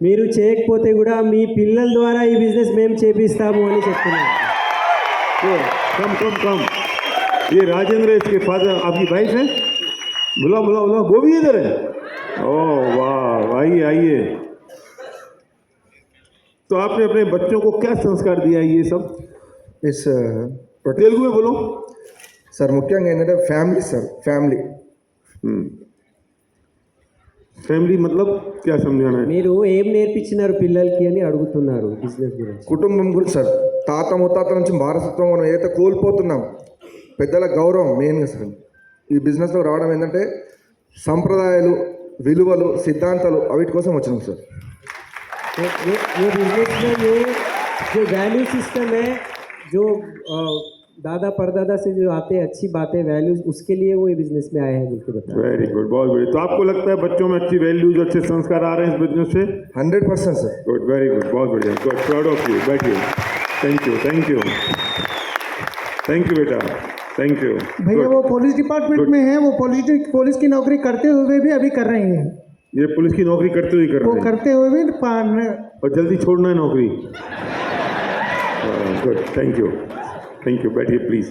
S2: మీరు చేయకపోతే కూడా మీ పిల్లల ద్వారా ఈ బిజినెస్ మేము చేపిస్తాము అని చెప్తున్నాము.
S1: तो कम ये राजेंद्र इसके फादर, आपकी वाइफ है? बुला बुला बुला, वो भी इधर है। ओह वाह, आइए आइए। तो आपने अपने बच्चों को क्या संस्कार दिया है ये सब?
S5: ఎస్
S1: तेलुगु में बोलो।
S5: సార్ ముఖ్యంగా ఏంటంటే ఫ్యామిలీ సార్, ఫ్యామిలీ
S1: फैमिली मतलब क्या समझाना है?
S2: మీరు ఏం నేర్పించినారు పిల్లలకి అని అడుగుతున్నారు బిజినెస్ గురించి.
S5: కుటుంబం గురించి సార్. తాత ముత్తాతల నుంచి వారసత్వం మనం ఏదైతే కోల్పోతున్నాం, పెద్దల గౌరవం మెయిన్గా సార్. ఈ బిజినెస్లో రావడం ఏంటంటే సంప్రదాయాలు, విలువలు, సిద్ధాంతాలు అవిటి కోసం వచ్చినాం సార్.
S2: ये बिजनेस में ये जो वैल्यू सिस्टम है, जो दादा परदादा से जो आते हैं अच्छी बातें, वैल्यूज, उसके लिए वो ये बिजनेस में आए हैं बिल्कुल बता.
S1: वेरी गुड, बहुत बढ़िया। तो आपको लगता है बच्चों में अच्छी वैल्यूज, अच्छे संस्कार आ रहे हैं इस बिजनेस से?
S5: 100% सर.
S1: गुड, वेरी गुड, बहुत बढ़िया, गुड, प्राउड ऑफ यू। बैठिए। Thank you thank you thank you बेटा, थैंक यू।
S4: भैया वो पुलिस डिपार्टमेंट में है, वो पुलिस की नौकरी करते हुए भी अभी कर रही हैं,
S1: ये पुलिस की नौकरी करते हुए कर
S4: वो
S1: रहे हैं
S4: करते हुए भी
S1: और जल्दी छोड़ना है नौकरी। Good, thank you thank you. बैठिए प्लीज।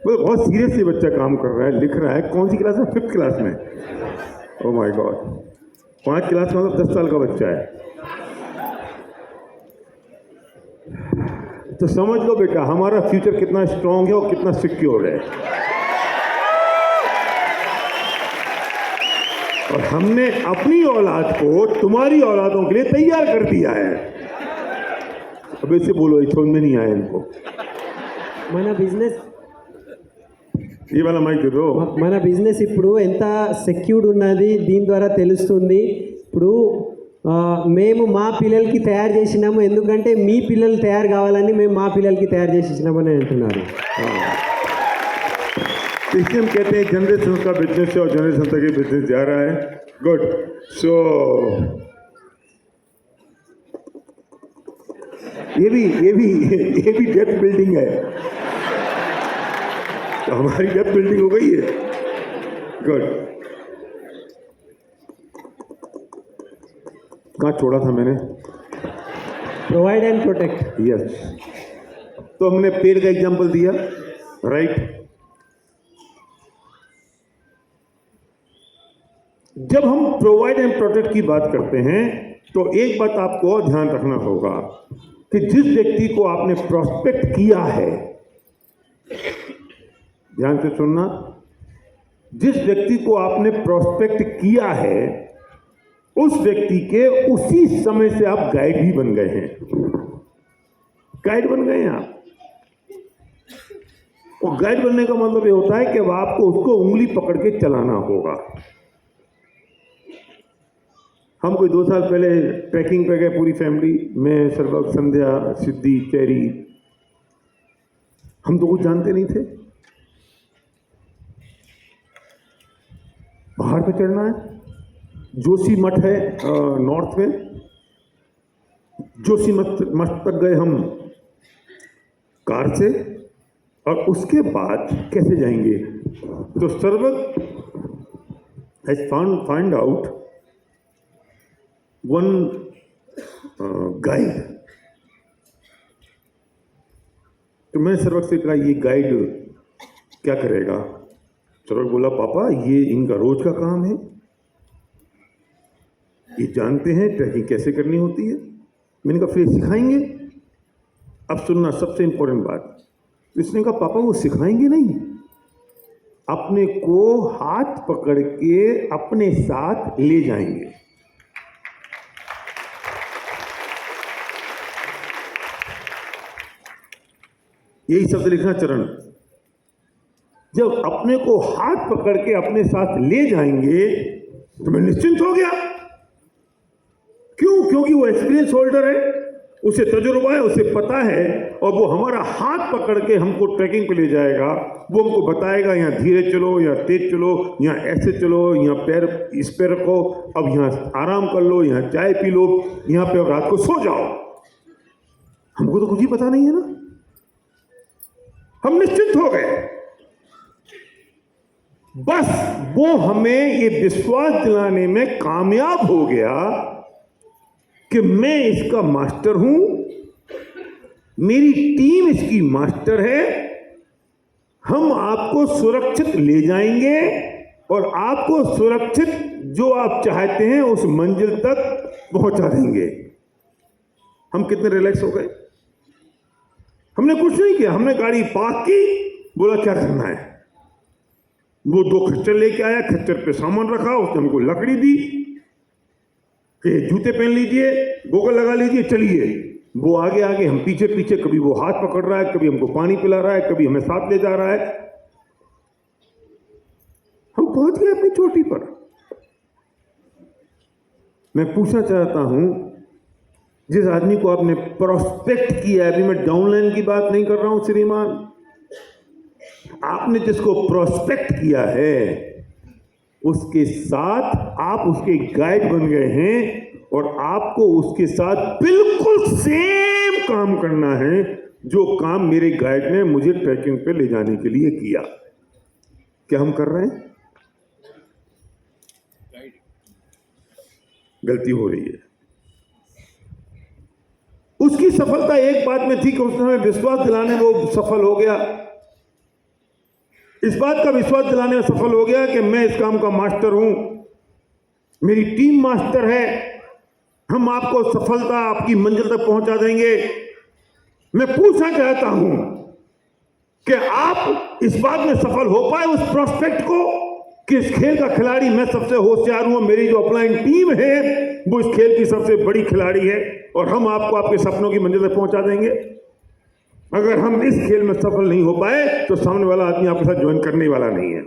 S1: बहुत सीरियसली बच्चा काम कर रहा है, लिख रहा है। कौन सी क्लास में? 5th क्लास में। ओह माय गॉड, 5 क्लास मतलब 10 साल का बच्चा है। तो समझ लो बेटा, हमारा फ्यूचर कितना स्ट्रांग है और कितना सिक्योर है। और हमने अपनी औलाद को तुम्हारी औलादों के लिए तैयार कर दिया है। अब ऐसे बोलो, ये समझ में नहीं आया इनको।
S2: మన బిజినెస్
S1: ये वाला माइक दे दो।
S2: మన బిజినెస్ ఇప్పుడు ఎంత సెక్యూర్డ్ ఉన్నది దీని ద్వారా తెలుస్తుంది. ఇప్పుడు మేము మా పిల్లలకి తయారు చేసినాము, ఎందుకంటే మీ పిల్లలు తయారు కావాలని మేము మా పిల్లలకి తయారు చేసినామని అంటున్నారు.
S1: इसलिए हम कहते हैं जनरेशन का बिजनेस है और जनरेशन तक ये बिजनेस जा रहा है। गुड। सो ये भी डेप्थ बिल्डिंग है। तो हमारी डेप्थ बिल्डिंग हो गई है। गुड। कहाँ छोड़ा था मैंने?
S2: Provide and protect.
S1: यस। तो हमने पेड़ का एग्जांपल दिया, राइट? जब हम प्रोवाइड एंड प्रोटेक्ट की बात करते हैं तो एक बात आपको और ध्यान रखना होगा कि जिस व्यक्ति को आपने प्रोस्पेक्ट किया है, ध्यान से सुनना, जिस व्यक्ति को आपने प्रोस्पेक्ट किया है उस व्यक्ति के उसी समय से आप गाइड भी बन गए हैं। गाइड बन गए हैं आप। और गाइड बनने का मतलब ये होता है कि अब आपको उसको उंगली पकड़ के चलाना होगा। हम कोई 2 साल पहले ट्रैकिंग पे गए पूरी फैमिली, मैं, सर्वक, संध्या, सिद्धि, चेरी। हम तो कुछ जानते नहीं थे। पहाड़ पे चढ़ना है, जोशी मठ है नॉर्थ में, जोशी मठ तक गए हम कार से, और उसके बाद कैसे जाएंगे? तो सर्वक has find out one guide. तो मैंने सर्वक से कहा, ये गाइड क्या करेगा? सर्वक बोला, पापा ये इनका रोज का काम है, ये जानते हैं ट्रैकिंग कैसे करनी होती है। मैंने कहा फिर सिखाएंगे? अब सुनना सबसे इंपॉर्टेंट बात। इसने कहा पापा वो सिखाएंगे नहीं, अपने को हाथ पकड़ के अपने साथ ले जाएंगे। यही शब्द लिखना चरण। जब अपने को हाथ पकड़ के अपने साथ ले जाएंगे तो मैं निश्चिंत हो गया। क्यों? क्योंकि वो एक्सपीरियंस होल्डर है, उसे तजुर्बा है, उसे पता है, और वो हमारा हाथ पकड़ के हमको ट्रैकिंग पे ले जाएगा। वो हमको बताएगा यहाँ धीरे चलो, यहाँ तेज चलो, यहाँ ऐसे चलो, यहाँ पैर इस पे रखो, अब यहाँ आराम कर लो, यहाँ चाय पी लो, यहाँ पे अब रात को सो जाओ। हमको तो कुछ ही पता नहीं है ना, हम निश्चिंत हो गए। बस वो हमें ये विश्वास दिलाने में कामयाब हो गया कि मैं इसका मास्टर हूं, मेरी टीम इसकी मास्टर है, हम आपको सुरक्षित ले जाएंगे और आपको सुरक्षित जो आप चाहते हैं उस मंजिल तक पहुंचा देंगे। हम कितने रिलैक्स हो गए। हमने कुछ नहीं किया, हमने गाड़ी पार्क की, बोला क्या करना है। वो 2 खच्चर लेके आया, खच्चर पे सामान रखा, उसने हमको लकड़ी दी कि जूते पहन लीजिए, गोगल लगा लीजिए, चलिए। वो आगे आगे, हम पीछे पीछे, कभी वो हाथ पकड़ रहा है, कभी हमको पानी पिला रहा है, कभी हमें साथ ले जा रहा है। हम पहुंच गए अपनी चोटी पर। मैं पूछना चाहता हूं, जिस आदमी को आपने प्रोस्पेक्ट किया है, अभी मैं डाउनलाइन की बात नहीं कर रहा हूं श्रीमान, आपने जिसको प्रोस्पेक्ट किया है उसके साथ आप उसके गाइड बन गए हैं और आपको उसके साथ बिल्कुल सेम काम करना है जो काम मेरे गाइड ने मुझे ट्रैकिंग पे ले जाने के लिए किया। क्या हम कर रहे हैं? गलती हो रही है। उसकी सफलता एक बात में थी कि उसने हमें विश्वास दिलाने में वो सफल हो गया। इस बात का विश्वास दिलाने में सफल हो गया कि मैं इस काम का मास्टर हूं, मेरी टीम मास्टर है, हम आपको सफलता आपकी मंजिल तक पहुंचा देंगे। मैं पूछना चाहता हूं कि आप इस बात में सफल हो पाए उस प्रोस्पेक्ट को कि इस खेल का खिलाड़ी मैं सबसे होशियार हूं, मेरी जो अपलाइन टीम है वो इस खेल की सबसे बड़ी खिलाड़ी है और हम आपको आपके सपनों की मंजिल तक पहुंचा देंगे। अगर हम इस खेल में सफल नहीं हो पाए तो सामने वाला आदमी आपके साथ ज्वाइन करने वाला नहीं है।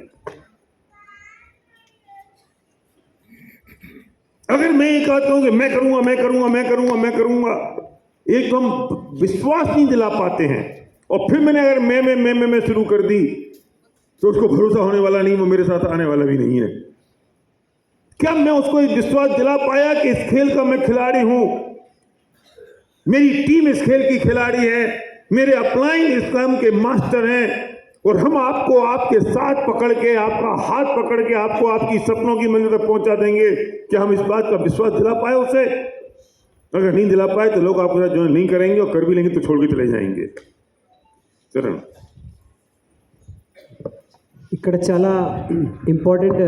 S1: अगर मैं ये कहता हूं कि मैं करूंगा मैं करूंगा मैं करूंगा मैं करूंगा, एक तो हम विश्वास नहीं दिला पाते हैं, और फिर मैंने अगर मैं शुरू कर दी तो उसको भरोसा होने वाला नहीं, वो मेरे साथ आने वाला भी नहीं है। क्या मैं उसको विश्वास दिला पाया कि इस खेल का मैं खिलाड़ी हूं, मेरी टीम इस खेल की खिलाड़ी है, मेरे अपलाइन इस काम के मास्टर हैं, और हम आपको आपके साथ पकड़ के, आपका हाथ पकड़ के आपको आपकी सपनों की मंजिल तक पहुंचा देंगे। क्या हम इस बात का विश्वास दिला पाए उसे? अगर नहीं दिला पाए तो लोग आपके साथ ज्वाइन नहीं करेंगे, और कर भी लेंगे तो छोड़ के चले जाएंगे। चरण
S2: ఇక్కడ చాలా ఇంపార్టెంట్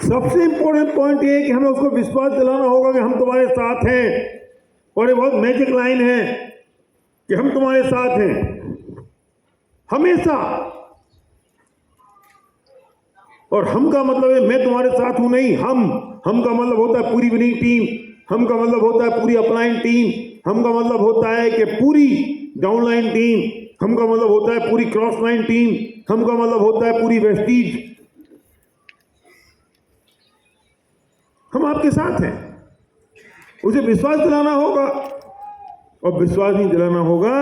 S1: सबसे इंपॉर्टेंट पॉइंट ये है कि हमें उसको विश्वास दिलाना होगा कि हम तुम्हारे साथ हैं, और ये बहुत मैजिक लाइन है कि हम तुम्हारे साथ हैं हमेशा। और हम का मतलब है मैं तुम्हारे साथ हूं नहीं, हम का मतलब होता है पूरी विनिंग टीम, हम का मतलब होता है पूरी अपलाइन टीम, हम का मतलब होता है कि पूरी डाउनलाइन टीम, हम का मतलब होता है पूरी क्रॉस लाइन टीम, हम का मतलब होता है पूरी वेस्टीज। हम आपके साथ हैं। उसे विश्वास दिलाना होगा, और विश्वास नहीं दिलाना होगा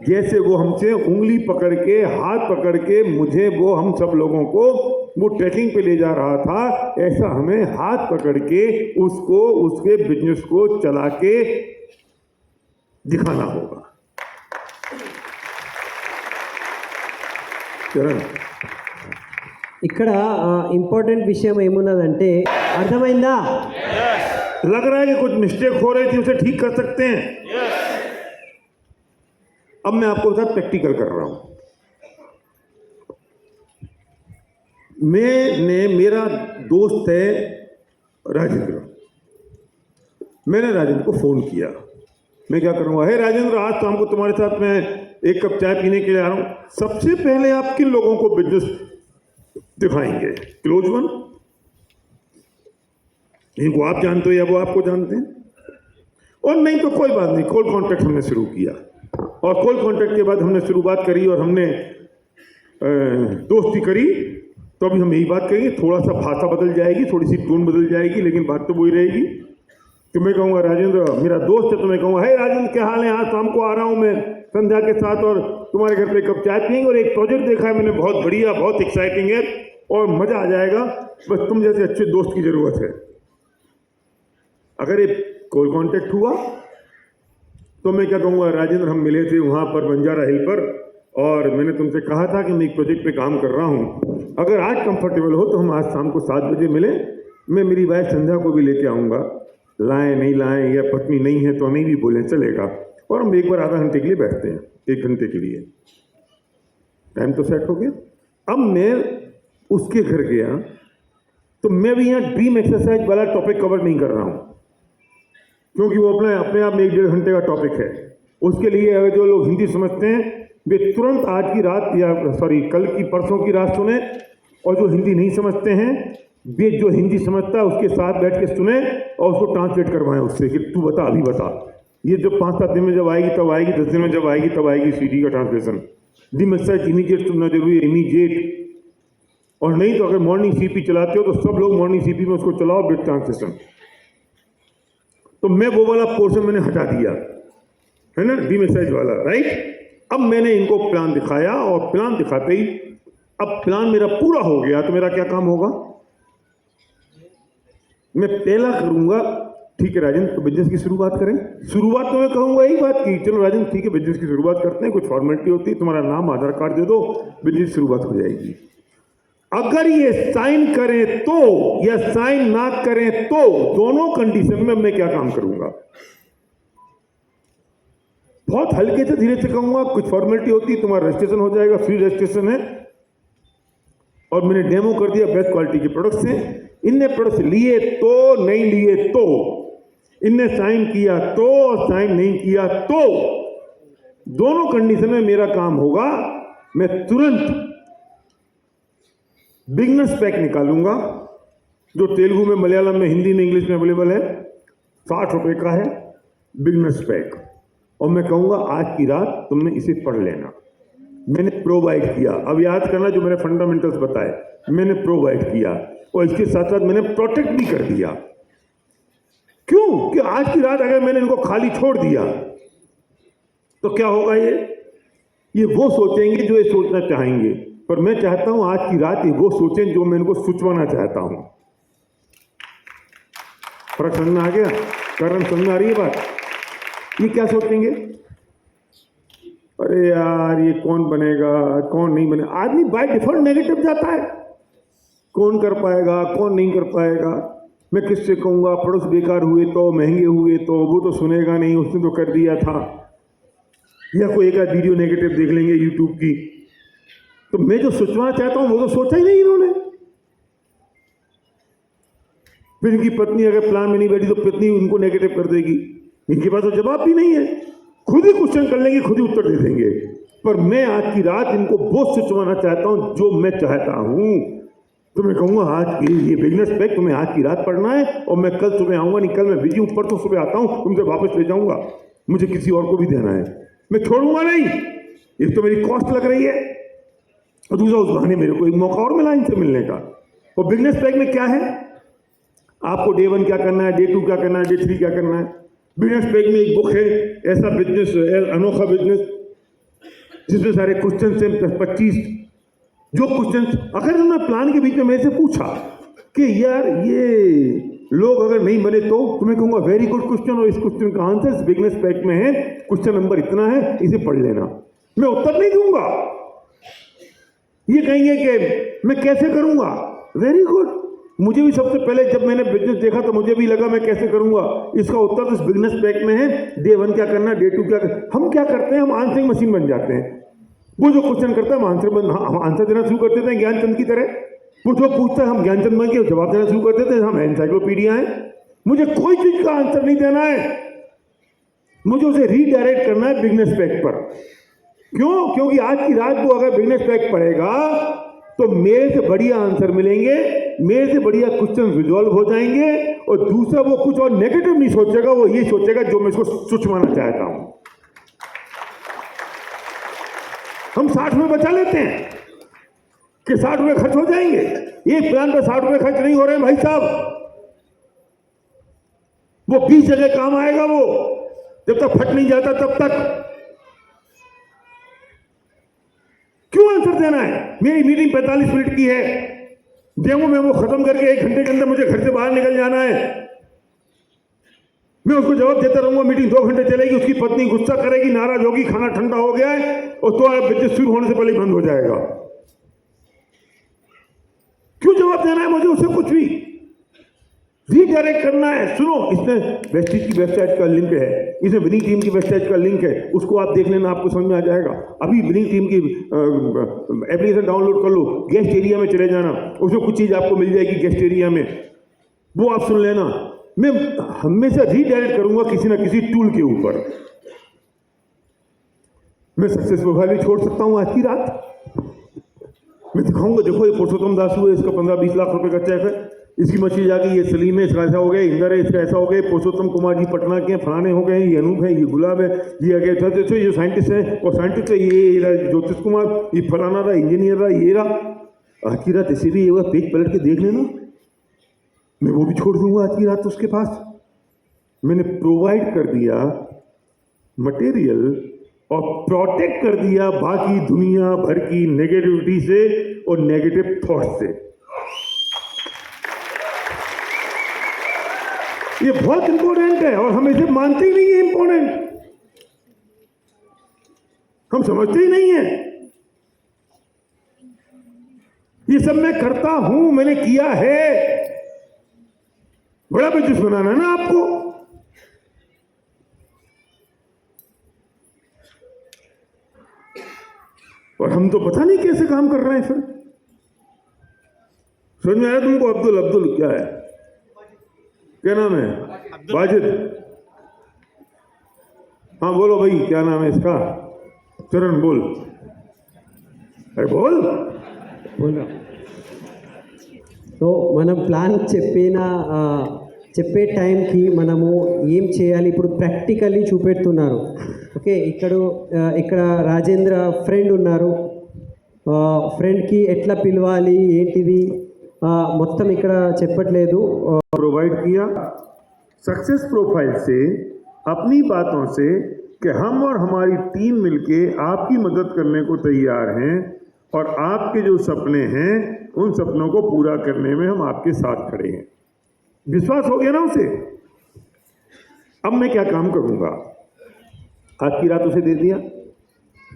S1: जैसे वो हमसे उंगली पकड़ के, हाथ पकड़ के मुझे, वो हम सब लोगों को वो ट्रैकिंग पे ले जा रहा था, ऐसा हमें हाथ पकड़ के उसको उसके बिजनेस को चला के दिखाना होगा। चरण
S2: ఇక్కడ ఇంపార్టెంట్ విషయం ఏమున్నదంటే అర్థమైందా?
S1: लग रहा है कि कुछ मिस्टेक हो रही थी, उसे ठीक कर सकते हैं। अब मैं आपको साथ प्रैक्टिकल कर रहा हूं। मेरा दोस्त है राजेंद्र, मैंने राजेंद्र को फोन किया। मैं क्या करूंगा, हे राजेंद्र, आज शाम को तुम्हारे साथ मैं एक कप चाय पीने के लिए आ रहा हूं, सबसे पहले आप किन लोगों को बिजनेस दिखाएंगे? क्लोज वन, इनको आप जानते हो या वो आपको जानते हैं, और नहीं तो कोई बात नहीं, कॉल कॉन्टेक्ट हमने शुरू किया। और कॉल कांटेक्ट के बाद हमने शुरुआत करी और हमने दोस्ती करी। तो अभी हम यही बात करेंगे, थोड़ा सा भाषा बदल जाएगी, थोड़ी सी टोन बदल जाएगी, लेकिन बात तो वही रहेगी। तो मैं कहूँगा राजेंद्र मेरा दोस्त है, तो मैं कहूँगा हे राजेंद्र क्या हाल है, आज शाम को आ रहा हूँ मैं संध्या के साथ और तुम्हारे घर पे कप चाय पियेंगे और एक प्रोजेक्ट देखा है मैंने, बहुत बढ़िया, बहुत एक्साइटिंग है और मज़ा आ जाएगा, बस तुम जैसे अच्छे दोस्त की ज़रूरत है। अगर ये कॉल कांटेक्ट हुआ तो मैं क्या कहूँगा राजेंद्र हम मिले थे वहाँ पर बंजारा हिल पर और मैंने तुमसे कहा था कि मैं एक प्रोजेक्ट पे काम कर रहा हूँ, अगर आज कंफर्टेबल हो तो हम आज शाम को 7 बजे मिलें, मैं मेरी वाइफ संध्या को भी लेके आऊँगा, लाएं नहीं लाएं या पत्नी नहीं है तो नहीं भी बोलें चलेगा, और हम एक बार आधा घंटे के लिए बैठते हैं, 1 घंटे के लिए। टाइम तो सेट हो गया। अब मैं उसके घर गया तो मैं भी यहाँ ड्रीम एक्सरसाइज वाला टॉपिक कवर नहीं कर रहा हूँ, क्योंकि वो अपने आप में 1-1.5 घंटे का टॉपिक है। उसके लिए अगर जो लोग हिंदी समझते हैं वे तुरंत आज की रात या कल की परसों की रात सुने, और जो हिंदी नहीं समझते हैं वे जो हिंदी समझता है उसके साथ बैठ के सुने और उसको ट्रांसलेट करवाएं उससे कि तू बता अभी बता। ये जब 5-7 दिन में जब आएगी तब आएगी, 10 दिन में जब आएगी तब आएगी सीडी का ट्रांसलेशन। दी मैसेज इमीडिएट सुनना जरूरी है, इमीडिएट। और नहीं तो अगर मॉर्निंग सीपी चलाते हो तो सब लोग मॉर्निंग सीपी में उसको चलाओ विद ट्रांसलेशन। तो मैं वो वाला पोर्शन मैंने हटा दिया है ना, डी मैसेज वाला, राइट। अब मैंने इनको प्लान दिखाया और प्लान दिखाते ही अब प्लान मेरा पूरा हो गया तो मेरा क्या काम होगा, मैं पहला करूंगा ठीक है राजेंद्र तो बिजनेस की शुरुआत करें। शुरुआत तो मैं कहूंगा यही बात की, चलो राजेंद्र ठीक है बिजनेस की शुरुआत करते हैं, कुछ फॉर्मेलिटी होती है, तुम्हारा नाम आधार कार्ड दे दो, बिजनेस की शुरुआत हो जाएगी। अगर ये साइन करें तो या साइन ना करें तो दोनों कंडीशन में मैं क्या काम करूंगा, बहुत हल्के से धीरे से कहूंगा, कुछ फॉर्मेलिटी होती है, तुम्हारा रजिस्ट्रेशन हो जाएगा, फ्री रजिस्ट्रेशन है, और मैंने डेमो कर दिया, बेस्ट क्वालिटी के प्रोडक्ट्स हैं, इनने प्रोडक्ट्स लिए तो नहीं लिए तो, इनने साइन किया तो और साइन नहीं किया तो, दोनों कंडीशन में मेरा काम होगा, मैं तुरंत बिगनर्स पैक निकालूंगा जो तेलुगु में, मलयालम में, हिंदी में, इंग्लिश में अवेलेबल है, 60 रुपए का है बिगनर्स पैक, और मैं कहूंगा आज की रात तुमने इसे पढ़ लेना। मैंने प्रोवाइड किया, अब याद करना जो मैंने फंडामेंटल्स बताए, मैंने प्रोवाइड किया और इसके साथ साथ मैंने प्रोटेक्ट भी कर दिया। क्यों कि आज की रात अगर मैंने इनको खाली छोड़ दिया तो क्या होगा, ये वो सोचेंगे जो ये सोचना चाहेंगे, पर मैं चाहता हूं आज की रात ये वो सोचें जो मैं इनको सोचवाना चाहता हूं। फर्क समझ में आ गया, कारण समझ में आ रही है बात। ये क्या सोचेंगे, अरे यार ये कौन बनेगा कौन नहीं बनेगा, आदमी बाय डिफॉल्ट नेगेटिव जाता है, कौन कर पाएगा कौन नहीं कर पाएगा, मैं किससे कहूँगा, पड़ोस बेकार हुए तो, महंगे हुए तो, वो तो सुनेगा नहीं, उसने तो कर दिया था, या कोई एक वीडियो नेगेटिव देख लेंगे यूट्यूब की। तो मैं जो सोचना चाहता हूँ वो तो सोचा ही नहीं इन्होंने। फिर इनकी पत्नी अगर प्लान में नहीं बैठी तो पत्नी उनको नेगेटिव कर देगी, इनके पास तो जवाब भी नहीं है, खुद ही क्वेश्चन कर लेंगे, खुद ही उत्तर दे देंगे। पर मैं आज की रात इनको वो सोचवाना चाहता हूं जो मैं चाहता हूं। तो मैं कहूंगा आज ये बिजनेस पैक तुम्हें आज की रात पढ़ना है, और मैं कल सुबह आऊंगा, नहीं कल मैं बिजी हूं, परसों सुबह आता हूं, तुमसे वापस ले जाऊंगा, मुझे किसी और को भी देना है, मैं छोड़ूंगा नहीं। एक तो मेरी कॉस्ट लग रही है और दूसरा उस बहाने मेरे को एक मौका और मिला इनसे मिलने का। और बिजनेस पैक में क्या है, आपको डे 1 क्या करना है, डे 2 क्या करना है, डे 3 क्या करना है। बिजनेस पैक में एक बुक है, ऐसा बिजनेस, अनोखा बिजनेस, जिसमें सारे क्वेश्चन हैं 25। जो क्वेश्चन अगर उन्होंने प्लान के बीच में मेरे से पूछा कि यार ये लोग अगर नहीं बने तो मैं कहूँगा वेरी गुड क्वेश्चन, और इस क्वेश्चन का आंसर इस बिजनेस पैक में है, क्वेश्चन नंबर इतना है, इसे पढ़ लेना। मैं उत्तर नहीं दूंगा, ये कहेंगे कि मैं कैसे करूंगा, वेरी गुड। मुझे भी सबसे पहले जब मैंने बिजनेस देखा तो मुझे भी लगा मैं कैसे करूंगा, इसका उत्तर तो इस बिजनेस पैक में है, डे 1 क्या करना, डे 2 क्या करना। हम क्या करते हैं, हम आंसरिंग मशीन बन जाते हैं। वो जो क्वेश्चन करता है हम आंसर देना शुरू कर देते हैं ज्ञानचंद की तरह, वो जो पूछता है हम ज्ञानचंद बन के जवाब देना शुरू कर देते हैं, हम एनसाइक्लोपीडिया हैं। मुझे कोई चीज का आंसर नहीं देना है, मुझे उसे रीडायरेक्ट करना है बिजनेस पैक पर। क्यों, क्योंकि आज की रात वो अगर बिजनेस पैक पढ़ेगा तो मेरे से बढ़िया आंसर मिलेंगे, मेरे से बढ़िया क्वेश्चन रिजॉल्व हो जाएंगे, और दूसरा वो कुछ और नेगेटिव नहीं सोचेगा, वो ये सोचेगा जो मैं इसको सोचवाना चाहता हूं। 60 में बचा लेते हैं कि 60 रुपये खर्च हो जाएंगे। एक प्लान पे 60 रुपये खर्च नहीं हो रहे हैं भाई साहब। वो 20 जगह काम आएगा, वो जब तक फट नहीं जाता तब तक। क्यों आंसर देना है? मेरी मीटिंग 45 मिनट की है, डेमो में वो खत्म करके 1 घंटे के अंदर मुझे घर से बाहर निकल जाना है। मैं उसको जवाब देता रहूंगा, मीटिंग 2 घंटे चलेगी, उसकी पत्नी गुस्सा करेगी, नाराज होगी, खाना ठंडा हो गया है और तो बिजनेस शुरू होने से पहले बंद हो जाएगा। क्यों जवाब देना है मुझे उससे कुछ भी? रीडायरेक्ट करना है। सुनो, इसमें वेस्टिज की वेबसाइट का लिंक है, इसमें विनिंग टीम की वेबसाइट का लिंक है, उसको आप देख लेना, आपको समझ में आ जाएगा। अभी विनिंग टीम की एप्लीकेशन डाउनलोड कर लो, गेस्ट एरिया में चले जाना, उसमें कुछ चीज़ आपको मिल जाएगी गेस्ट एरिया में, वो आप सुन लेना। मैं हमेशा रीडायरेक्ट करूंगा किसी ना किसी टूल के ऊपर। मैं सक्सेस प्रोफाइल छोड़ सकता हूं आज की रात। मैं दिखाऊंगा, देखो ये पुरुषोत्तम दास हुए, इसका 15-20 लाख रुपए का चेक है, इसकी मछली जाके, ये सलीम है, इसका ऐसा हो गया, इंदर है, इसका ऐसा हो गया, पुरुषोत्तम कुमार जी पटना के फलाने हो गए, ये अनूप है, ये गुलाब है, ये आगे तो ये साइंटिस्ट है, और साइंटिस्ट है ये ज्योतिष कुमार, ये फलाना रहा, इंजीनियर रहा, ये रहा। आज की रात इसे भी ये पेज पलट के देख लेना, मैं वो भी छोड़ दूंगा आज की रात उसके पास। मैंने प्रोवाइड कर दिया मटेरियल और प्रोटेक्ट कर दिया बाकी दुनिया भर की नेगेटिविटी से और नेगेटिव थॉट से। ये बहुत इंपॉर्टेंट है और हम इसे मानते ही नहीं है इंपॉर्टेंट, हम समझते ही नहीं है। ये सब मैं करता हूं, मैंने किया है। बड़ा बिजनेस बनाना है ना आपको, और हम तो पता नहीं कैसे काम कर रहे हैं। फिर समझ में आया तुमको? अब्दुल क्या है, क्या नाम है? वाजिद। हाँ बोलो भाई, क्या नाम है इसका? चरण बोल, अरे बोल।
S2: बोलो। సో మనం ప్లాన్ చెప్పే టైంకి మనము ఏం చేయాలి ఇప్పుడు ప్రాక్టికల్లీ చూపెడుతున్నారు. ఓకే, ఇక్కడ రాజేంద్ర ఫ్రెండ్ ఉన్నారు, ఫ్రెండ్కి ఎట్లా పిలవాలి ఏంటిది మొత్తం ఇక్కడ చెప్పట్లేదు.
S1: प्रोवाइड किया सक्सेस प्रोफाइल से अपनी बातों से कि हम और हमारी टीम मिलके आपकी मदद करने को तैयार हैं और आपके जो सपने हैं उन सपनों को पूरा करने में हम आपके साथ खड़े हैं। विश्वास हो गया ना उसे? अब मैं क्या काम करूंगा? आज की रात उसे दे दिया,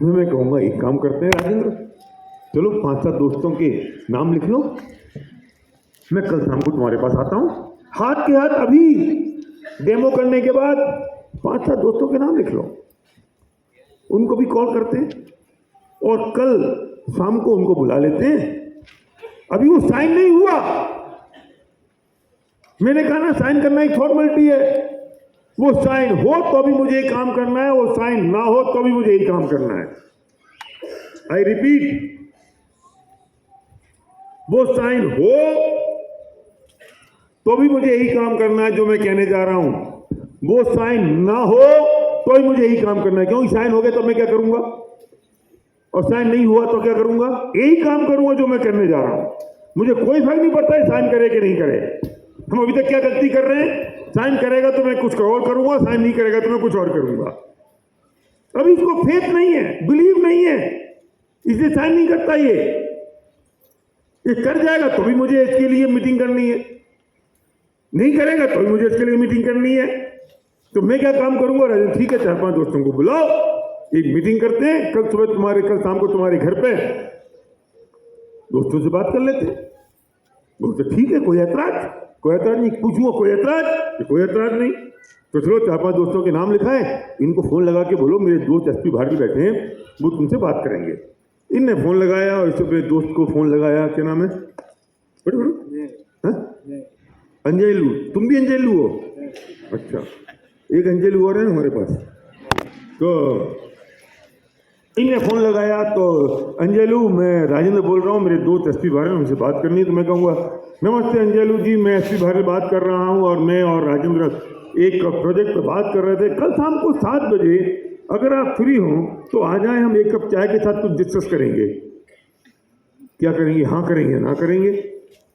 S1: मैं कहूंगा एक काम करते हैं राजेंद्र, चलो 5-7 दोस्तों के नाम लिख लो, मैं कल शाम को तुम्हारे पास आता हूं, हाथ के हाथ अभी डेमो करने के बाद 5-7 दोस्तों के नाम लिख लो, उनको भी कॉल करते हैं और कल शाम को उनको बुला लेते हैं। अभी वो साइन नहीं हुआ, मैंने कहा ना साइन करना एक फॉर्मेलिटी है, वो साइन हो तो भी मुझे एक काम करना है, वो साइन ना हो तो भी मुझे एक काम करना है। आई रिपीट, वो साइन हो तो भी मुझे यही काम करना है जो मैं कहने जा रहा हूं, वो साइन ना हो तो भी मुझे यही काम करना है। क्योंकि साइन हो गया तो मैं क्या करूंगा, और साइन नहीं हुआ तो क्या करूंगा? यही काम करूंगा जो मैं करने जा रहा हूं। मुझे कोई फर्क नहीं पड़ता है साइन करे कि नहीं करे। हम अभी तक क्या गलती कर रहे हैं? साइन करेगा तो मैं कुछ और करूंगा, साइन नहीं करेगा तो मैं कुछ और करूंगा। अभी इसको फेथ नहीं है, बिलीव नहीं है, इसलिए साइन नहीं करता। ये कर जाएगा तो भी मुझे इसके लिए मीटिंग करनी है, नहीं करेगा तो भी मुझे इसके लिए मीटिंग करनी है। तो मैं क्या काम करूंगा? राजन ठीक है, 4-5 दोस्तों को बुलाओ, एक मीटिंग करते हैं, कल शाम को तुम्हारे घर पे दोस्तों से बात कर लेते हैं। बोलते ठीक है, कोई ऐतराज नहीं। पूछूंगा कोई ऐतराज नहीं। तो चलो 4-5 दोस्तों के नाम लिखा है, इनको फोन लगा के बोलो मेरे दोस्त एसपी भारती बैठे हैं, वो तुमसे बात करेंगे। इनने फोन लगाया और इससे मेरे दोस्त को फोन लगाया, क्या नाम है? अंजेलू। तुम भी अंजेलू हो? अच्छा, एक अंजेलू और है हमारे पास। तो इनने फोन लगाया तो अंजेलू, मैं राजेंद्र बोल रहा हूँ, मेरे दोस्त एसपी भारती उनसे बात करनी है। तो मैं कहूँगा नमस्ते अंजेलू जी, मैं एसपी भारती बात कर रहा हूँ और मैं और राजेंद्र एक प्रोजेक्ट पर बात कर रहे थे। कल शाम को 7 बजे अगर आप फ्री हो तो आ जाएं, हम एक कप चाय के साथ कुछ डिस्कस करेंगे। क्या करेंगे? हाँ करेंगे, ना करेंगे?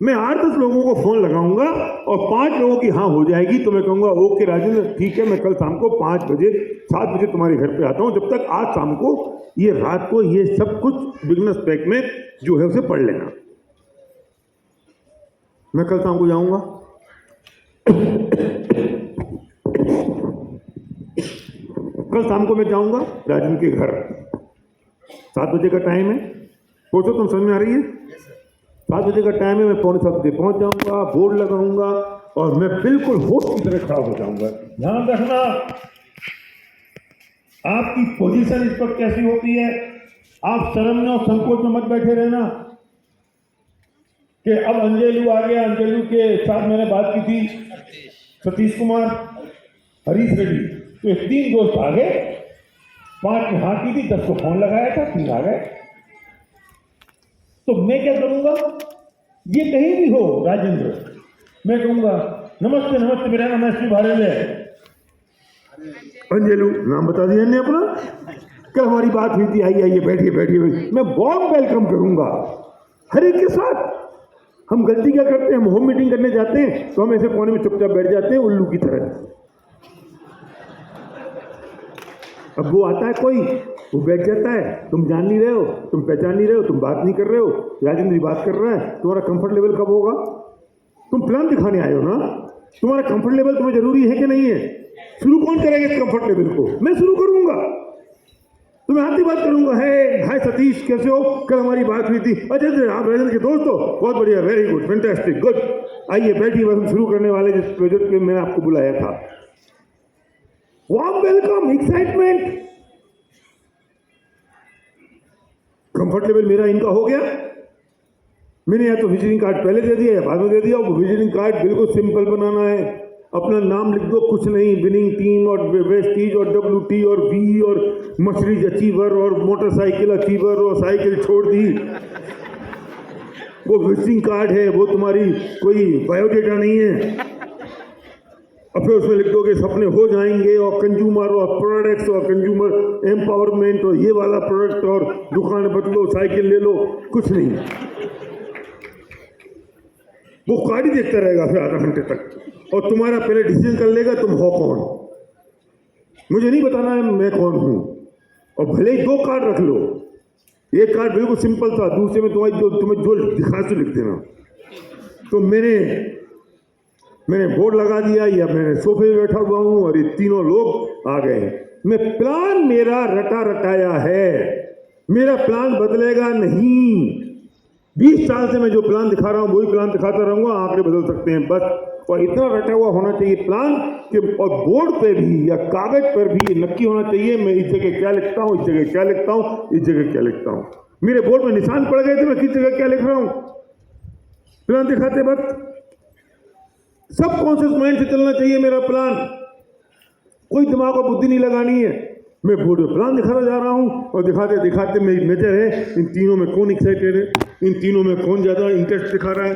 S1: मैं 8-10 लोगों को फ़ोन लगाऊंगा और 5 लोगों की हाँ हो जाएगी तो मैं कहूँगा ओके राजेंद्र ठीक है, मैं कल शाम को 5 बजे 7 बजे तुम्हारे घर पे आता हूँ। जब तक आज शाम को ये रात को ये सब कुछ बिजनेस पैक में जो है उसे पढ़ लेना। मैं कल शाम को जाऊँगा। कल शाम को मैं जाऊँगा राजेंद्र के घर, 7 बजे का टाइम है। सोचो तुम समझ में आ रही है? 7 बजे का टाइम है, मैं 6:45 बजे पहुंच जाऊंगा, बोर्ड लगाऊंगा और मैं बिल्कुल होस्ट की तरह खड़ा हो जाऊंगा। ध्यान रखना आपकी पोजीशन इस वक्त कैसी होती है। आप शर्म में और संकोच में मत बैठे रहना कि अब अंजेलू आ गया, अंजेलू के साथ मैंने बात की थी, सतीश कुमार, हरीश रेड्डी, तो ये 3 दोस्त आ गए, 5 ने हाँ की थी, 10 को फोन लगाया था, 3 आ गए। तो मैं क्या करूंगा? ये कहीं भी हो राजेंद्र, मैं कहूंगा नमस्ते नमस्ते, मेरा नाम एस पी भारत है। अंजेलू नाम बता दिया ने अपना। कल हमारी बात हुई थी, आइए आइए बैठिए बैठिए, मैं वार्म वेलकम करूंगा हर एक के साथ। हम गलती क्या करते हैं, हम होम मीटिंग करने जाते हैं तो हम ऐसे कोने में चुपचाप बैठ जाते हैं उल्लू की तरह। अब वो आता है कोई, वो बैठ जाता है, तुम जान नहीं रहे हो, तुम पहचान नहीं रहे हो, तुम बात नहीं कर रहे हो, राजेंद्र बात कर रहा है, तुम्हारा कंफर्ट लेवल कब होगा? तुम प्लान दिखाने आए हो ना, तुम्हारा कंफर्ट लेवल तुम्हें जरूरी है कि नहीं है? शुरू कौन करेगा इस कंफर्ट लेवल को? मैं शुरू करूंगा, तो मैं आती बात करूंगा। है हाय सतीश, कैसे हो? कल हमारी बात हुई थी। अच्छा आप राजेंद्र के दोस्त हो? बहुत बढ़िया, वेरी गुड, फैंटास्टिक, गुड। आइए बैठिए, बस हम शुरू करने वाले जिस प्रोजेक्ट पे मैंने आपको बुलाया था। Warm welcome, excitement, comfort level मेरा इनका हो गया। मैंने या तो विजिटिंग कार्ड पहले दे दिया या बाद में दे दिया। वो विजिटिंग कार्ड बिल्कुल सिंपल बनाना है, अपना नाम लिख दो, कुछ नहीं, विनिंग टीम और वेस्टीज और WT और V और मर्सिडीज अचीवर और मोटरसाइकिल अचीवर और साइकिल छोड़ दी। वो विजिटिंग कार्ड है, वो तुम्हारी कोई बायोडेटा नहीं है। और फिर उसमें लिख दोगे सपने हो जाएंगे और कंज्यूमर और प्रोडक्ट्स और कंज्यूमर एम्पावरमेंट और ये वाला प्रोडक्ट और दुकान बदलो, साइकिल ले लो, कुछ नहीं। वो कार्ड ही देखता रहेगा फिर आधा घंटे तक और तुम्हारा पहले डिसीजन कर लेगा तुम हो कौन। मुझे नहीं बताना है मैं कौन हूं। और भले ही 2 कार्ड रख लो, एक कार्ड बिल्कुल सिंपल था, दूसरे में तुम्हें जो दिखा से लिख देना। तो मैंने बोर्ड लगा दिया या मैंने सोफे में बैठा हुआ हूं और ये 3 लोग आ गए। मैं प्लान मेरा रटा रटाया है, मेरा प्लान बदलेगा नहीं। 20 साल से मैं जो प्लान दिखा रहा हूं वही प्लान दिखाता रहूंगा, आंकड़े बदल सकते हैं बस। और इतना रटा हुआ होना चाहिए प्लान कि और बोर्ड पे भी या कागज पर भी ये नक्की होना चाहिए मैं इस जगह क्या लिखता हूं, इस जगह क्या लिखता हूं, इस जगह क्या लिखता हूं। मेरे बोर्ड में निशान पड़ गए थे मैं किस जगह क्या लिख रहा हूं। प्लान दिखाते वक्त सब कॉन्शियस माइंड से चलना चाहिए मेरा प्लान, कोई दिमाग और बुद्धि नहीं लगानी है। मैं बोर्ड में प्लान दिखाता जा रहा हूं और दिखाते दिखाते मेरी नजर है इन तीनों में कौन एक्साइटेड है, इन तीनों में कौन ज्यादा इंटरेस्ट दिखा रहा है।